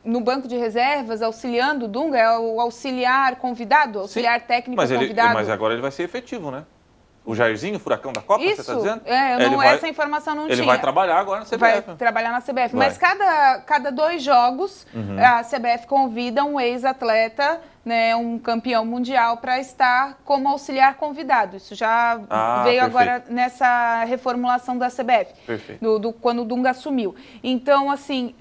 no banco de reservas, auxiliando o Dunga, é o auxiliar convidado, auxiliar técnico convidado. Mas agora ele vai ser efetivo, né? O Jairzinho, o furacão da Copa, isso, você está dizendo? Essa informação não tinha. Ele vai trabalhar agora na CBF. Vai trabalhar na CBF. Mas cada 2 jogos, a CBF convida um ex-atleta, né, um campeão mundial, para estar como auxiliar convidado. Isso já veio agora nessa reformulação da CBF, quando o Dunga assumiu. Então, assim,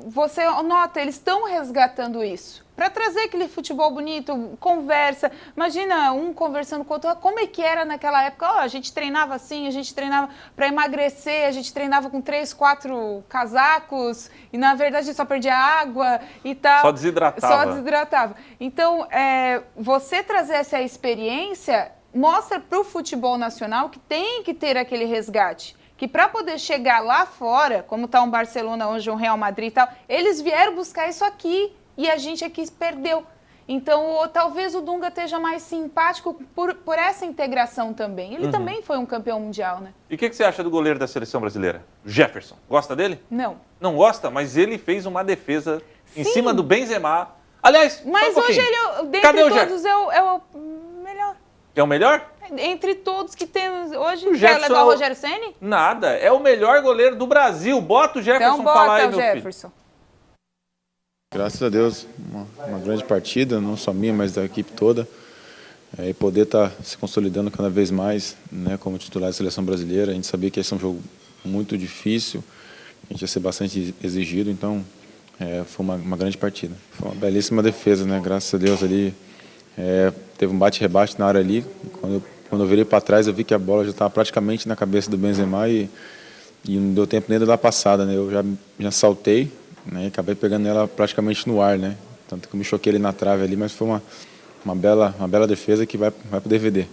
você nota, eles estão resgatando isso. Para trazer aquele futebol bonito, conversa. Imagina um conversando com o outro. Como é que era naquela época? A gente treinava assim, a gente treinava para emagrecer, a gente treinava com 3, 4 casacos e, na verdade, só perdia água e tal. Só desidratava. Então, você trazer essa experiência mostra para o futebol nacional que tem que ter aquele resgate. que para poder chegar lá fora, como está um Barcelona hoje, um Real Madrid e tal, eles vieram buscar isso aqui e a gente aqui perdeu. Então, talvez o Dunga esteja mais simpático por essa integração também. Ele também foi um campeão mundial, né? E o que você acha do goleiro da seleção brasileira? Jefferson. Gosta dele? Não. Não gosta? Mas ele fez uma defesa em cima do Benzema. Aliás, mas hoje ele, dentre todos, é o melhor. É o melhor? Entre todos que temos hoje, o quer levar o Rogério Ceni? Nada, é o melhor goleiro do Brasil. Bota o Jefferson então, falar aí, meu Jefferson. Filho. Graças a Deus, uma grande partida, não só minha, mas da equipe toda. E poder estar se consolidando cada vez mais, né, como titular da seleção brasileira. A gente sabia que esse é um jogo muito difícil, a gente ia ser bastante exigido, então foi uma grande partida. Foi uma belíssima defesa, né? Graças a Deus ali. Teve um bate-rebate na área ali. Quando eu virei para trás, eu vi que a bola já estava praticamente na cabeça do Benzema e não deu tempo nem de dar passada, né? Eu já saltei, né? E acabei pegando ela praticamente no ar, né? Tanto que eu me choquei ali na trave ali, mas foi uma bela defesa que vai pro DVD.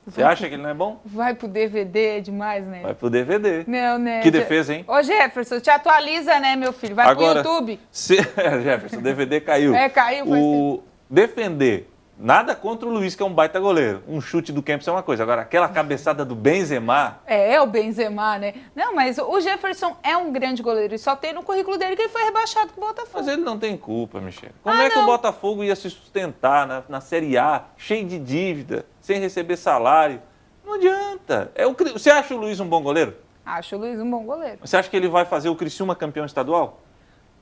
Você acha que ele não é bom? Vai pro DVD demais, né? Vai pro DVD. Não, né? Que defesa, hein? Ô, Jefferson, te atualiza, né, meu filho? Vai agora, pro YouTube. Jefferson, o DVD caiu. Caiu. Defender. Nada contra o Luiz, que é um baita goleiro. Um chute do Kempis é uma coisa. Agora, aquela cabeçada do Benzema... É o Benzema, né? Não, mas o Jefferson é um grande goleiro. E só tem no currículo dele que ele foi rebaixado com o Botafogo. Mas ele não tem culpa, Michele. Como é que o Botafogo ia se sustentar na Série A, cheio de dívida, sem receber salário? Não adianta. Você acha o Luiz um bom goleiro? Acho o Luiz um bom goleiro. Você acha que ele vai fazer o Criciúma campeão estadual?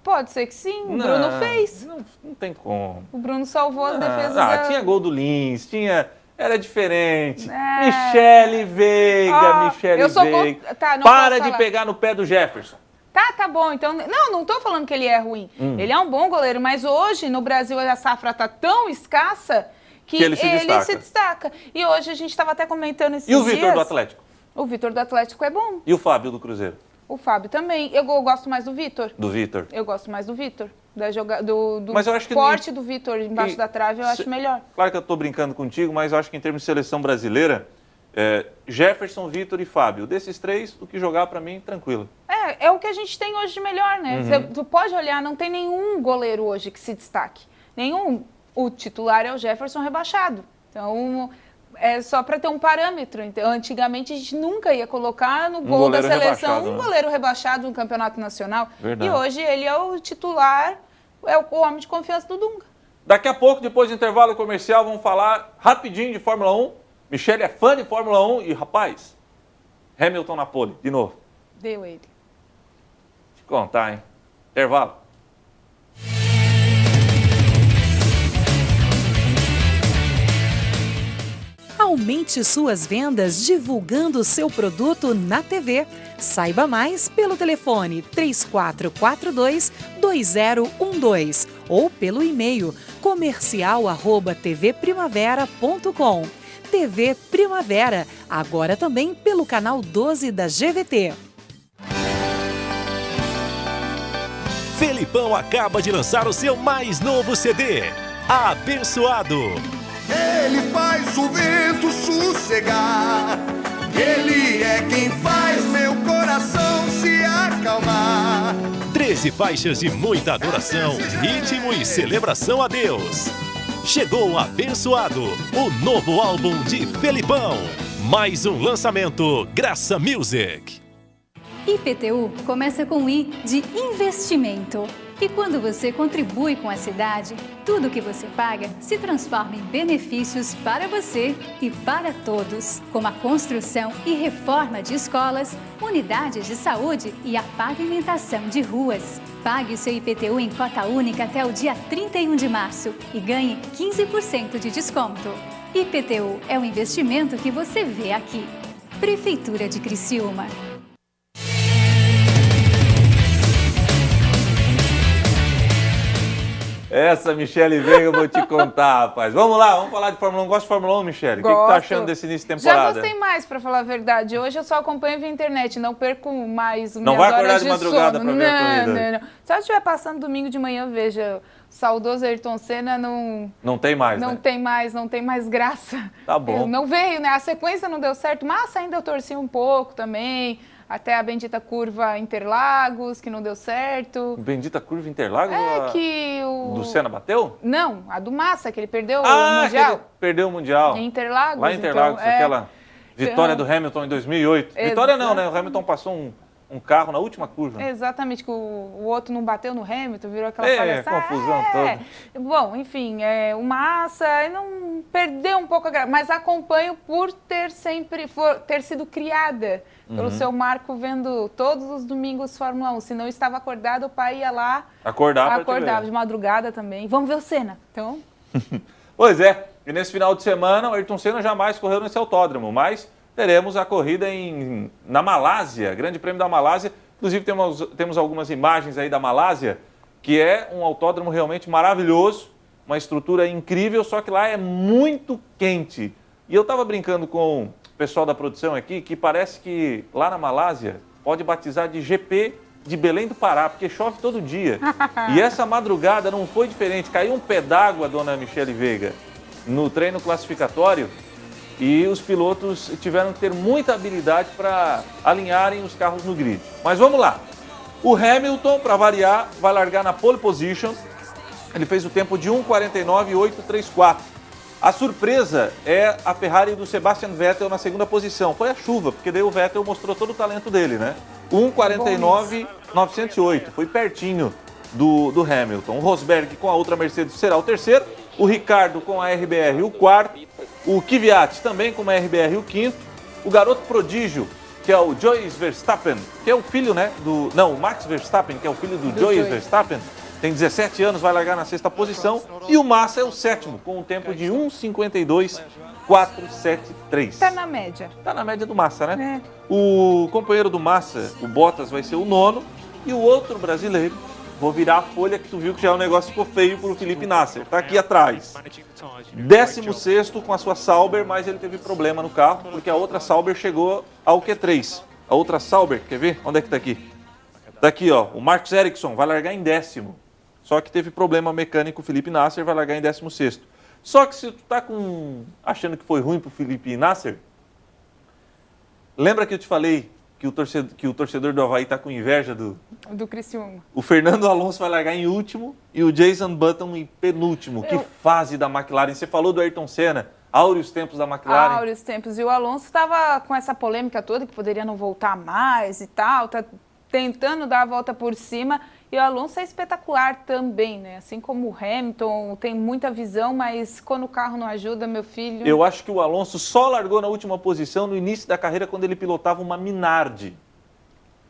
Pode ser que sim, o Bruno fez. Não tem como. O Bruno salvou as defesas tinha gol do Lins, era diferente. Michele Veiga, Michele Veiga. Para de pegar no pé do Jefferson. Tá bom. Então, não tô falando que ele é ruim. Ele é um bom goleiro, mas hoje no Brasil a safra tá tão escassa que ele se destaca. E hoje a gente estava até comentando esses dias. E o Vitor do Atlético? O Vitor do Atlético é bom. E o Fábio do Cruzeiro? O Fábio também. Eu gosto mais do Vitor. Do Vitor? Eu gosto mais do Vitor. Do mas eu acho que porte do Vitor embaixo da trave, eu acho melhor. Claro que eu estou brincando contigo, mas eu acho que em termos de seleção brasileira, Jefferson, Vitor e Fábio. Desses três, o que jogar para mim, tranquilo. É o que a gente tem hoje de melhor, né? Tu pode olhar, não tem nenhum goleiro hoje que se destaque. Nenhum. O titular é o Jefferson rebaixado. Então... É só para ter um parâmetro. Então, antigamente a gente nunca ia colocar no gol da seleção goleiro rebaixado no campeonato nacional. Verdade. E hoje ele é o titular, é o homem de confiança do Dunga. Daqui a pouco, depois do intervalo comercial, vamos falar rapidinho de Fórmula 1. Michele é fã de Fórmula 1 e, rapaz, Hamilton na pole, de novo. Deu ele. Te contar, hein? Intervalo. Aumente suas vendas divulgando seu produto na TV. Saiba mais pelo telefone 3442-2012 ou pelo e-mail comercial@tvprimavera.com. TV Primavera, agora também pelo canal 12 da GVT. Felipão acaba de lançar o seu mais novo CD, Abençoado. Ele faz o vento sossegar. Ele é quem faz meu coração se acalmar. 13 faixas de muita adoração, ritmo e celebração a Deus. Chegou Abençoado, o novo álbum de Felipão. Mais um lançamento, Graça Music. IPTU começa com I de investimento. E quando você contribui com a cidade, tudo que você paga se transforma em benefícios para você e para todos, como a construção e reforma de escolas, unidades de saúde e a pavimentação de ruas. Pague o seu IPTU em cota única até o dia 31 de março e ganhe 15% de desconto. IPTU é o investimento que você vê aqui. Prefeitura de Criciúma. Essa Michele Veiga eu vou te contar, rapaz. Vamos lá, vamos falar de Fórmula 1. Gosta de Fórmula 1, Michele? O que tá achando desse início de temporada? Já gostei mais, pra falar a verdade. Hoje eu só acompanho via internet, não perco mais minhas Não vai acordar horas de madrugada sono. pra ver a corrida? Não. Se eu estiver passando domingo de manhã, veja, o saudoso Ayrton Senna Não tem mais, não né? tem mais graça. Tá bom. Não veio, né? A sequência não deu certo, mas ainda eu torci um pouco também. Até a bendita curva Interlagos, que não deu certo. Bendita curva Interlagos? Que o... Do Senna bateu? Não, a do Massa, que ele perdeu o Que Mundial. ele perdeu o Mundial. Em Interlagos. Lá em Interlagos, então, aquela vitória do Hamilton em 2008. Vitória não, né? O Hamilton passou um carro na última curva. Exatamente, que o outro não bateu no Hamilton, virou aquela palhaçada. Confusão toda. Bom, enfim, o Massa não perdeu um pouco a graça, mas acompanho por ter sido criada pelo seu Marco, vendo todos os domingos Fórmula 1. Se não estava acordado, o pai ia lá. Acordava de madrugada também. Vamos ver o Senna. Então... Pois é, e nesse final de semana o Ayrton Senna jamais correu nesse autódromo, mas teremos a corrida na Malásia, Grande Prêmio da Malásia. Inclusive temos algumas imagens aí da Malásia, que é um autódromo realmente maravilhoso, uma estrutura incrível, só que lá é muito quente. E eu estava brincando com o pessoal da produção aqui, que parece que lá na Malásia pode batizar de GP de Belém do Pará, porque chove todo dia. E essa madrugada não foi diferente, caiu um pé d'água, dona Michele Veiga, no treino classificatório, e os pilotos tiveram que ter muita habilidade para alinharem os carros no grid. Mas vamos lá. O Hamilton, para variar, vai largar na pole position. Ele fez o tempo de 1:49.834. A surpresa é a Ferrari do Sebastian Vettel na segunda posição. Foi a chuva, porque daí o Vettel mostrou todo o talento dele, né? 1:49.908. Foi pertinho do Hamilton. O Rosberg com a outra Mercedes será o terceiro. O Ricardo com a RBR o quarto. O Kvyat também com uma RBR o quinto. O garoto prodígio, que é o Jos Verstappen, que é o filho, né, o Max Verstappen, que é o filho do Jos Verstappen, tem 17 anos, vai largar na sexta posição. E o Massa é o sétimo, com um tempo de 1:52.473. Tá na média. Tá na média do Massa, né? O companheiro do Massa, o Bottas, vai ser o nono. E o outro brasileiro, vou virar a folha que tu viu que já o negócio ficou feio pro Felipe Nasser. Tá aqui atrás. 16º com a sua Sauber, mas ele teve problema no carro, porque a outra Sauber chegou ao Q3. A outra Sauber, quer ver? Onde é que tá aqui? Tá aqui, ó. O Marcus Ericsson vai largar em 10º. Só que teve problema mecânico, o Felipe Nasser vai largar em 16º. Só que se tu tá achando que foi ruim pro Felipe Nasser, lembra que eu te falei que o torcedor do Avaí tá com inveja do Criciúma. O Fernando Alonso vai largar em último e o Jason Button em penúltimo. Que fase da McLaren. Você falou do Ayrton Senna, áureos tempos da McLaren. Áureos tempos. E o Alonso estava com essa polêmica toda, que poderia não voltar mais e tal, tá tentando dar a volta por cima. E o Alonso é espetacular também, né? Assim como o Hamilton, tem muita visão, mas quando o carro não ajuda, meu filho... Eu acho que o Alonso só largou na última posição no início da carreira, quando ele pilotava uma Minardi.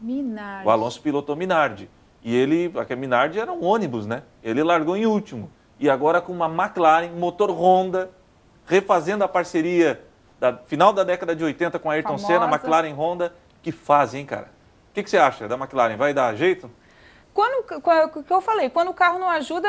Minardi. O Alonso pilotou Minardi. E a Minardi era um ônibus, né? Ele largou em último. E agora com uma McLaren, motor Honda, refazendo a parceria final da década de 80 com a Ayrton Senna, McLaren Honda. Que fase, hein, cara? O que você acha da McLaren? Vai dar jeito? O que eu falei, quando o carro não ajuda,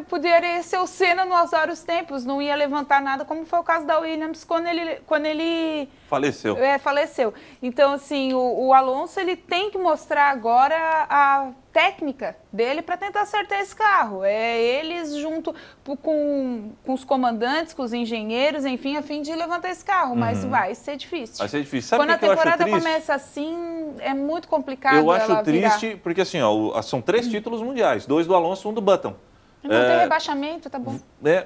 poderia ser o Senna nos vários tempos, não ia levantar nada, como foi o caso da Williams quando ele faleceu. Faleceu. Então, assim, o Alonso, ele tem que mostrar agora a técnica dele para tentar acertar esse carro. Eles junto com os comandantes, com os engenheiros, enfim, a fim de levantar esse carro, mas vai ser difícil. Vai ser difícil. Sabe quando a que eu acho temporada triste? Começa assim, é muito complicado. Eu acho triste, porque assim, ó, são 3 títulos mundiais, 2 do Alonso, 1 do Button. Não tem rebaixamento, tá bom.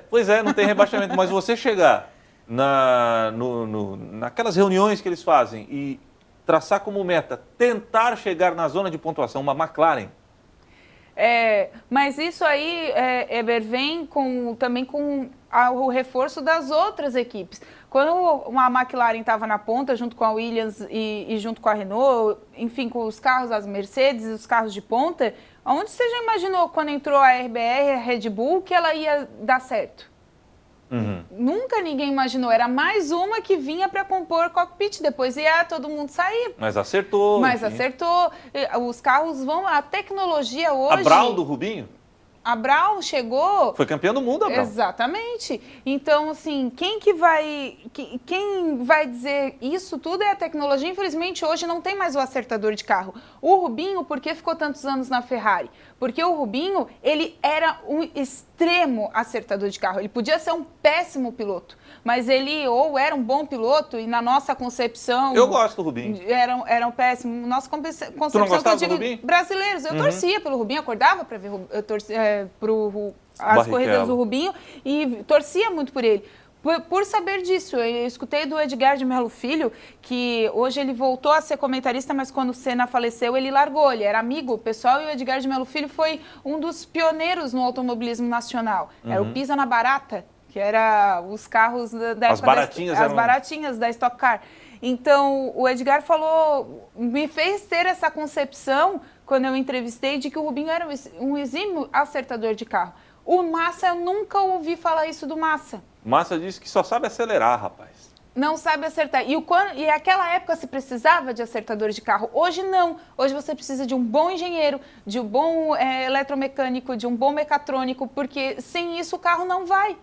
Pois é, não tem rebaixamento, mas você chegar naquelas reuniões que eles fazem e traçar como meta, tentar chegar na zona de pontuação, uma McLaren. Mas isso aí, Eber, vem também com o reforço das outras equipes. Quando a McLaren estava na ponta, junto com a Williams e junto com a Renault, enfim, com os carros, as Mercedes e os carros de ponta, onde você já imaginou quando entrou a RBR, a Red Bull, que ela ia dar certo? Nunca ninguém imaginou. Era mais uma que vinha para compor o cockpit. Depois ia todo mundo sair. Mas acertou. Os carros vão... A tecnologia hoje... A Brown do Rubinho? A Brown chegou... Foi campeã do mundo, a Brown. Exatamente. Então, assim, quem vai dizer isso tudo é a tecnologia. Infelizmente, hoje não tem mais o acertador de carro. O Rubinho, por que ficou tantos anos na Ferrari? Porque o Rubinho, ele era um extremo acertador de carro. Ele podia ser um péssimo piloto, mas ele ou era um bom piloto e na nossa concepção... Eu gosto do Rubinho. Era um péssimo. Nossa concepção... Tu não gostava do Rubinho? Brasileiros. Eu torcia pelo Rubinho, acordava para ver as corridas do Rubinho e torcia muito por ele. Por saber disso, eu escutei do Edgar de Melo Filho, que hoje ele voltou a ser comentarista, mas quando o Senna faleceu, ele largou, ele era amigo pessoal, e o Edgar de Melo Filho foi um dos pioneiros no automobilismo nacional. Era o Pisa na Barata, que era os carros da época as baratinhas da Stock Car. Então, o Edgar falou, me fez ter essa concepção, quando eu entrevistei, de que o Rubinho era um exímio acertador de carro. O Massa, eu nunca ouvi falar isso do Massa. Massa disse que só sabe acelerar, rapaz. Não sabe acertar. E naquela época se precisava de acertadores de carro. Hoje não. Hoje você precisa de um bom engenheiro, de um bom eletromecânico, de um bom mecatrônico, porque sem isso o carro não vai.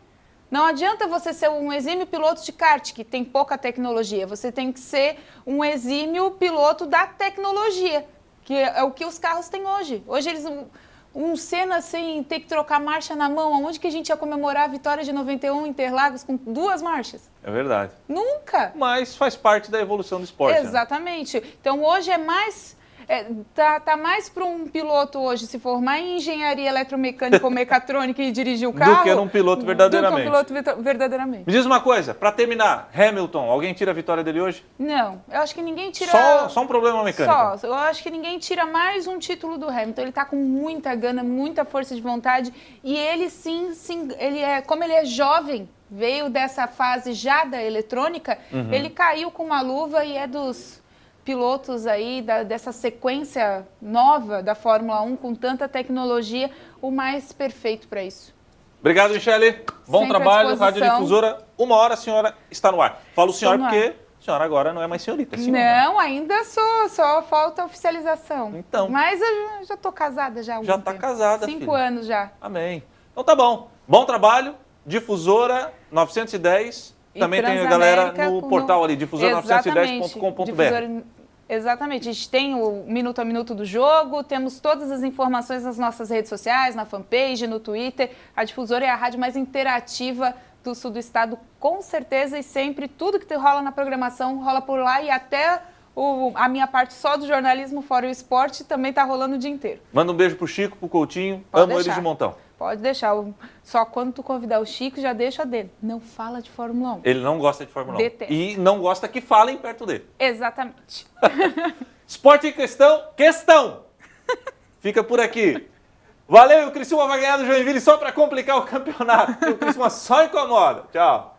Não adianta você ser um exímio piloto de kart, que tem pouca tecnologia. Você tem que ser um exímio piloto da tecnologia, que é o que os carros têm hoje. Hoje eles... Um Senna sem ter que trocar marcha na mão, aonde que a gente ia comemorar a vitória de 91 em Interlagos com 2 marchas? É verdade. Nunca! Mas faz parte da evolução do esporte. Exatamente. Né? Então hoje é mais... Tá mais para um piloto hoje se formar em engenharia eletromecânica ou mecatrônica e dirigir o carro... Do que num piloto verdadeiramente. Do que um piloto verdadeiramente. Me diz uma coisa, para terminar, Hamilton, alguém tira a vitória dele hoje? Não, eu acho que ninguém tira... Só um problema mecânico? Eu acho que ninguém tira mais um título do Hamilton. Ele tá com muita gana, muita força de vontade e ele sim como ele é jovem, veio dessa fase já da eletrônica, ele caiu com uma luva e é dos... pilotos aí dessa sequência nova da Fórmula 1 com tanta tecnologia, o mais perfeito para isso. Obrigado, Michele. Bom trabalho, Rádio Difusora. 1 hora, a senhora está no ar. Falo senhora porque a senhora agora não é mais senhorita. É senhora. Não, ainda sou, só falta a oficialização. Então. Mas eu já estou casada já há algum tempo. Já está casada, 5 anos já. Amém. Então tá bom. Bom trabalho, Difusora 910. Também tem a galera no portal ali, difusora910.com.br. Exatamente, a gente tem o Minuto a Minuto do jogo, temos todas as informações nas nossas redes sociais, na fanpage, no Twitter. A Difusora é a rádio mais interativa do sul do estado, com certeza, e sempre tudo que rola na programação rola por lá e até a minha parte só do jornalismo, fora o esporte, também está rolando o dia inteiro. Manda um beijo pro Chico, pro Coutinho, amo eles de montão. Pode deixar, só quando tu convidar o Chico, já deixa dele. Não fala de Fórmula 1. Ele não gosta de Fórmula 1. Detesta. E não gosta que falem perto dele. Exatamente. Esporte em questão! Fica por aqui. Valeu, o Criciúma vai ganhar do Joinville só para complicar o campeonato. O Criciúma só incomoda. Tchau.